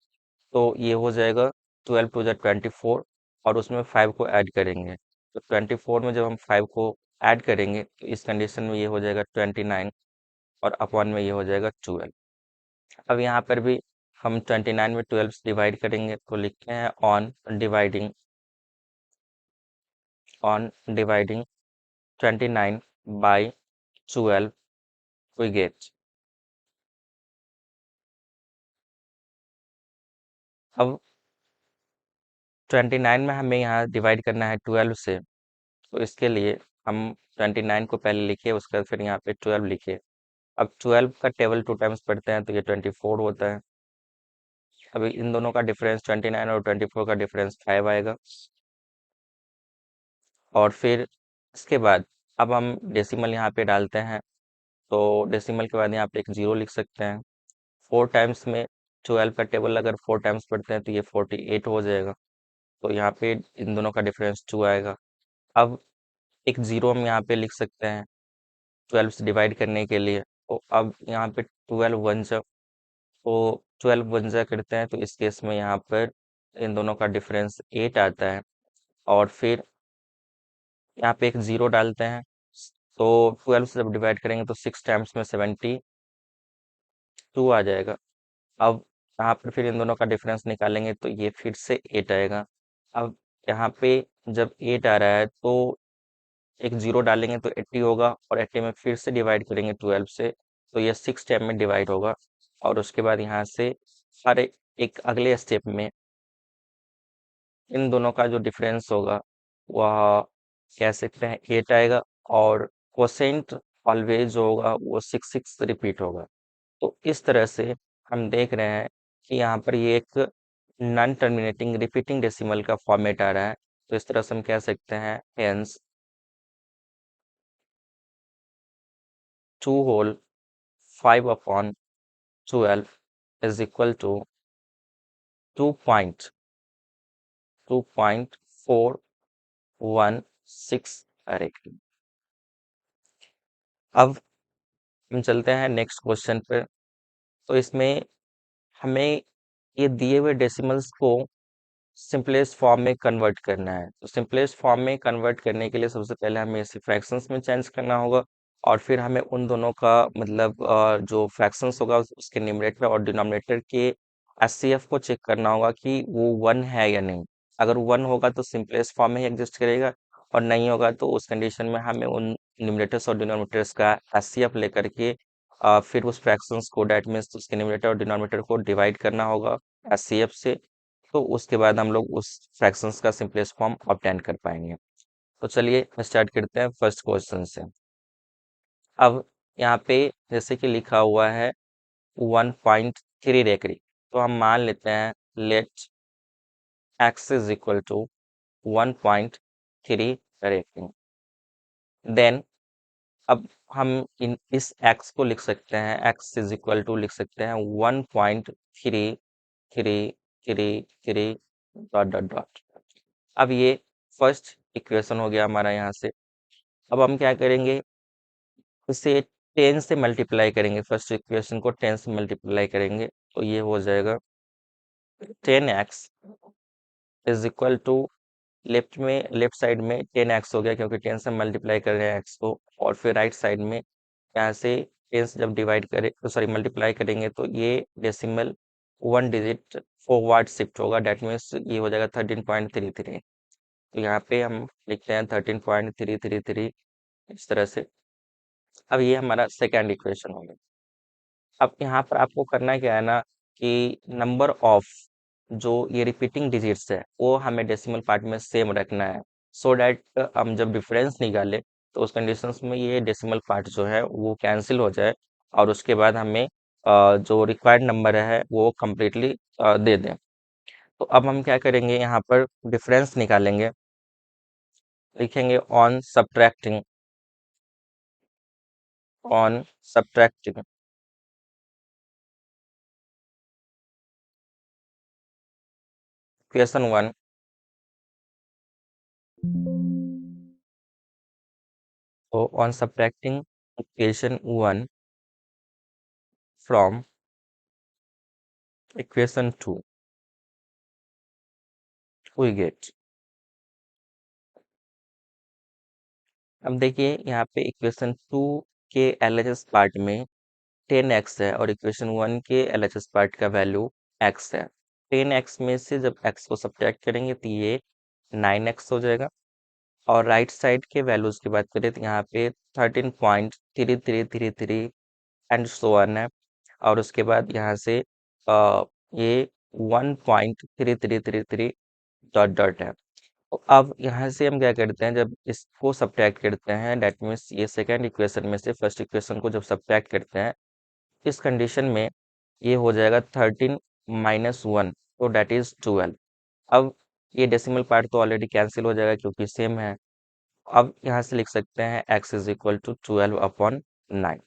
तो ये हो जाएगा 12 टू ज़ा 24 और उसमें 5 को ऐड करेंगे। तो 24 में जब हम 5 को ऐड करेंगे तो इस कंडीशन में ये हो जाएगा 29 और अपॉन में ये हो जाएगा 12। अब यहाँ पर भी हम 29 में 12 से डिवाइड करेंगे, तो लिखते हैं on dividing 29 by 12 we get। अब 29 में हमें यहाँ डिवाइड करना है 12 से, तो इसके लिए हम 29 को पहले लिखे, उसके बाद फिर यहाँ पे 12 लिखे। अब 12 का टेबल 2 टाइम्स पढ़ते हैं तो ये 24 होता है। अभी इन दोनों का डिफरेंस 29 और 24 का डिफरेंस 5 आएगा। और फिर इसके बाद अब हम डेसिमल यहाँ पे डालते हैं, तो डेसिमल के बाद यहाँ पे एक 0 लिख सकते हैं। 4 टाइम्स में 12 का टेबल अगर 4 टाइम्स पढ़ते हैं तो ये 48 हो जाएगा, तो यहाँ पे इन दोनों का डिफरेंस 2 आएगा। अब एक 0 हम यहाँ पे लिख सकते हैं 12 से डिवाइड करने के लिए, तो अब यहाँ पे 12 वन जा, तो 12 वन जा करते हैं, तो इस केस में यहाँ पर इन दोनों का डिफरेंस 8 आता है। और फिर यहाँ पे एक 0 डालते हैं, तो 12 से जब डिवाइड करेंगे तो 6 टाइम्स में 72 आ जाएगा। अब यहाँ पर फिर इन दोनों का डिफरेंस निकालेंगे तो ये फिर से 8 आएगा। अब यहाँ पे जब 8 आ रहा है तो एक 0 डालेंगे तो 80 होगा, और 80 में फिर से डिवाइड करेंगे 12 से, तो ये 6 टाइम में डिवाइड होगा। और उसके बाद यहाँ से हर एक अगले स्टेप में इन दोनों का जो डिफरेंस होगा वह कह सकते हैं 8 आएगा, और क्वोशेंट ऑलवेज जो होगा वो 6 रिपीट होगा। तो इस तरह से हम देख रहे हैं कि यहाँ पर ये एक नॉन टर्मिनेटिंग रिपीटिंग डेसिमल का फॉर्मेट आ रहा है। तो इस तरह से हम कह सकते हैं hence 2 whole 5 upon 12 is equal to 2.416 recurring. अब हम चलते हैं नेक्स्ट क्वेश्चन पे। तो इसमें हमें ये दिए हुए डेसिमल्स को सिंपलेस्ट फॉर्म में कन्वर्ट करना है। तो सिंपलेस्ट फॉर्म में कन्वर्ट करने के लिए सबसे पहले हमें इसे फ्रैक्शंस में चेंज करना होगा, और फिर हमें उन दोनों का मतलब जो फ्रैक्शंस होगा उसके न्यूमरेटर और डिनोमिनेटर के एचसीएफ को चेक करना होगा कि वो 1 है या नहीं। अगर 1 होगा तो सिंपलेस्ट फॉर्म में ही एग्जिस्ट करेगा, और नहीं होगा तो उस कंडीशन में हमें उन न्यूमरेटर्स और डिनोमिनेटर्स का एचसीएफ लेकर के फिर उस फ्रैक्शंस को, डेट मीन्स उसके न्यूमरेटर और डिनोमिनेटर को डिवाइड करना होगा एचसीएफ से। तो उसके बाद हम लोग उस फ्रैक्शंस का सिंपलेस्ट फॉर्म ऑब्टेन कर पाएंगे। तो चलिए स्टार्ट करते हैं फर्स्ट क्वेश्चन से। अब यहाँ पे जैसे कि लिखा हुआ है 1.3 रेकरी, तो हम मान लेते हैं let x is equal to 1.3 recurring. Then अब हम इस x को लिख सकते हैं, x इज इक्वल टू लिख सकते हैं 1.333 डॉट डॉट डॉट। अब ये फर्स्ट इक्वेशन हो गया हमारा यहाँ से। अब हम क्या करेंगे, इसे 10 से मल्टीप्लाई करेंगे, फर्स्ट इक्वेशन को 10 से मल्टीप्लाई करेंगे, तो ये हो जाएगा 10x is equal to, left side में 10x हो गया क्योंकि 10 से मल्टीप्लाई कर रहे हैं x को, और फिर राइट साइड में यहाँ से 10 से जब डिवाइड करें तो सॉरी मल्टीप्लाई करेंगे तो ये डेसिमल 1 डिजिट फॉरवर्ड शिफ्ट होगा, डेट मीन्स ये हो जाएगा 13.33। तो यहाँ पे हम लिखते हैं 13.333 इस तरह से। अब ये हमारा सेकेंड इक्वेशन हो गया। अब यहाँ पर आपको करना क्या है ना, कि नंबर ऑफ जो ये रिपीटिंग डिजिट्स है वो हमें डेसिमल पार्ट में सेम रखना है, सो डैट हम जब डिफरेंस निकालें तो उस कंडीशंस में ये डेसिमल पार्ट जो है वो कैंसिल हो जाए, और उसके बाद हमें जो रिक्वायर्ड नंबर है वो कम्प्लीटली दे दें। तो अब हम क्या करेंगे, यहाँ पर डिफरेंस निकालेंगे, लिखेंगे on subtracting equation 1 So on subtracting equation 1 from equation 2, we get, अब देखिए यहाँ पे इक्वेशन 2 के एलएचएस पार्ट में 10x है, और इक्वेशन 1 के एलएचएस पार्ट का वैल्यू x है। 10x में से जब x को सब्ट्रैक्ट करेंगे तो ये 9x हो जाएगा, और राइट साइड के वैल्यूज की बात करें तो यहाँ पे 13.3333 एंड सो ऑन है, और उसके बाद यहाँ से ये 1.3333 डॉट डॉट है। तो अब यहाँ से हम क्या करते हैं, जब इसको सब्ट्रैक्ट करते हैं, डेट मीन्स ये सेकेंड इक्वेशन में से फर्स्ट इक्वेशन को जब सब्ट्रैक्ट करते हैं, इस कंडीशन में ये हो जाएगा 13 - 1, तो डेट इज 12। अब ये डेसिमल पार्ट तो ऑलरेडी कैंसिल हो जाएगा क्योंकि सेम है। अब यहाँ से लिख सकते हैं x इज इक्वल टू 12/9।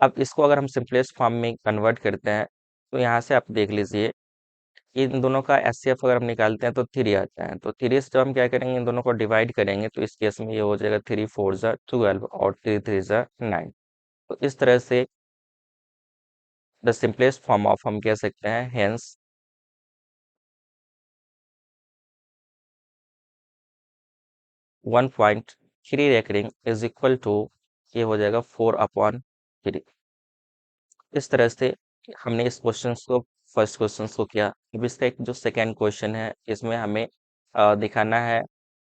अब इसको अगर हम सिंपलेस्ट फॉर्म में कन्वर्ट करते हैं तो यहाँ से आप देख लीजिए, इन दोनों का एचसीएफ अगर हम निकालते हैं तो 3 आता है। तो 3 से जब हम क्या करेंगे, इन दोनों को डिवाइड करेंगे तो इस केस में ये हो जाएगा 3 4 ज़ा 12 और 3 3 ज़ा 9। तो इस तरह से द सिंपलेस्ट फॉर्म ऑफ हम कह सकते हैं hence 1.3 recurring is equal to, ये हो जाएगा 4/3। इस तरह से हमने इस क्वेश्चन को, फर्स्ट क्वेश्चन को किया। अब इसका एक जो सेकेंड क्वेश्चन है इसमें हमें दिखाना है,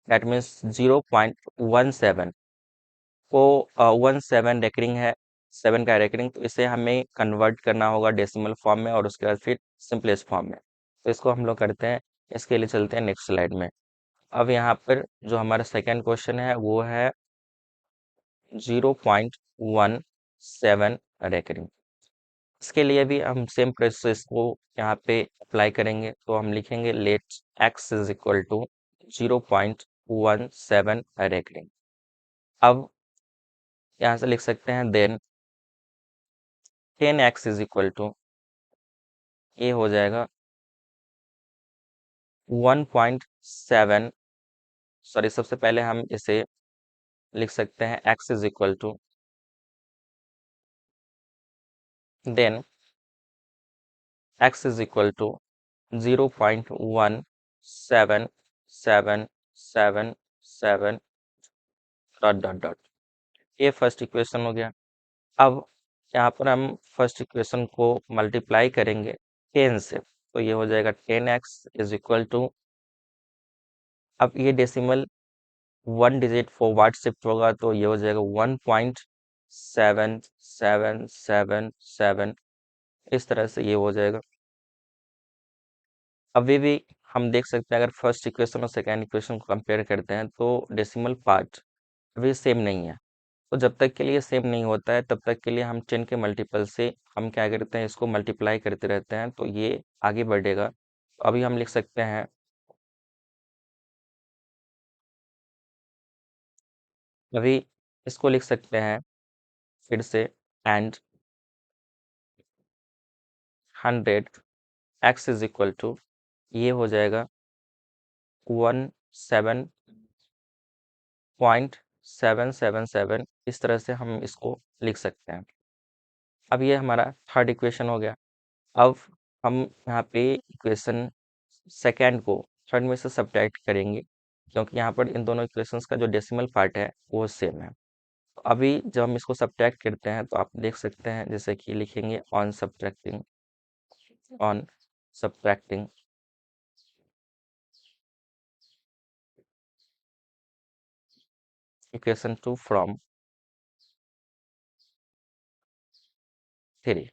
दैट मीन्स 0.17 को 17 रेकरिंग है, 7 का रेकरिंग, तो इसे हमें कन्वर्ट करना होगा डेसिमल फॉर्म में और उसके बाद फिर सिंपलेस्ट फॉर्म में। तो इसको हम लोग करते हैं, इसके लिए चलते हैं नेक्स्ट स्लाइड में। अब यहाँ पर जो हमारा सेकेंड क्वेश्चन है वो है 0.17 रेकरिंग। इसके लिए भी हम सेम प्रोसेस को यहाँ पे अप्लाई करेंगे, तो हम लिखेंगे let x is equal to 0.17 recurring. अब यहाँ से लिख सकते हैं then 10x is equal to, ये हो जाएगा 1.7, सॉरी सबसे पहले हम इसे लिख सकते हैं x is equal to, then x is equal to 0.1777 dot dot dot. ये फर्स्ट इक्वेशन हो गया। अब यहाँ पर हम फर्स्ट इक्वेशन को मल्टीप्लाई करेंगे 10 से, तो ये हो जाएगा 10x इज इक्वल टू, अब ये डेसिमल 1 डिजिट फॉरवर्ड शिफ्ट होगा तो ये हो जाएगा 1.7777, इस तरह से ये हो जाएगा। अभी भी हम देख सकते हैं अगर फर्स्ट इक्वेशन और सेकेंड इक्वेशन को कंपेयर करते हैं तो डेसिमल पार्ट अभी सेम नहीं है। तो जब तक के लिए सेम नहीं होता है तब तक के लिए हम 10 के मल्टीपल से हम क्या करते हैं, इसको मल्टीप्लाई करते रहते हैं, तो ये आगे बढ़ेगा। तो अभी हम लिख सकते हैं, अभी इसको लिख सकते हैं फिर से, and 100 x is equal to, ये हो जाएगा 17.777, इस तरह से हम इसको लिख सकते हैं। अब ये हमारा थर्ड इक्वेशन हो गया। अब हम यहाँ पे इक्वेशन सेकेंड को थर्ड में से सब्ट्रैक्ट करेंगे, क्योंकि यहाँ पर इन दोनों इक्वेशंस का जो डेसिमल पार्ट है वो सेम है। तो अभी जब हम इसको सब्ट्रैक्ट करते हैं तो आप देख सकते हैं, जैसे कि लिखेंगे on subtracting equation 2 from 3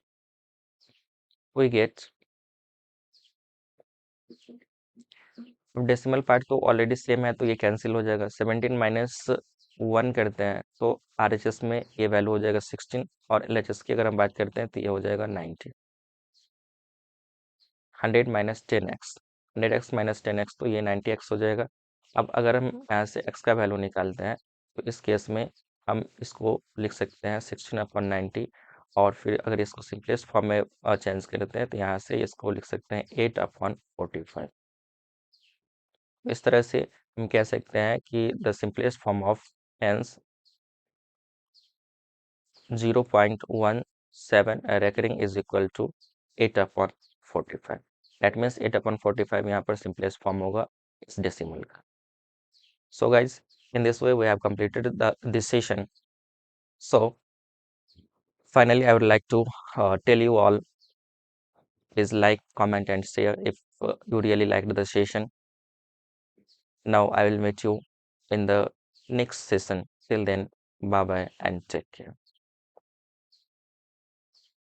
we get, decimal part तो ऑलरेडी सेम है तो ये कैंसिल हो जाएगा। 17 माइनस 1 करते हैं तो RHS में ये वैल्यू हो जाएगा 16, और LHS की अगर हम बात करते हैं तो ये हो जाएगा 90। 100 minus 10x, 100x minus 10x, तो ये 90x हो जाएगा। अब अगर हम यहाँ से x का वैल्यू निकालते हैं तो इस केस में हम इसको लिख सकते हैं 16/90, और फिर अगर इसको सिंपलेस्ट फॉर्म में चेंज करते हैं तो यहाँ से इसको लिख सकते हैं 8/45। इस तरह से हम कह सकते हैं कि the simplest form of hence 0.17 recurring is equal to 8/45। That means 8/45 यहाँ पर सिंपलेस्ट फॉर्म होगा इस डेसिमल का। So guys, in this way we have completed this session. So finally I would like to tell you all, please like, comment and share if you really liked the session. Now I will meet you in the next session. Till then, bye bye and take care.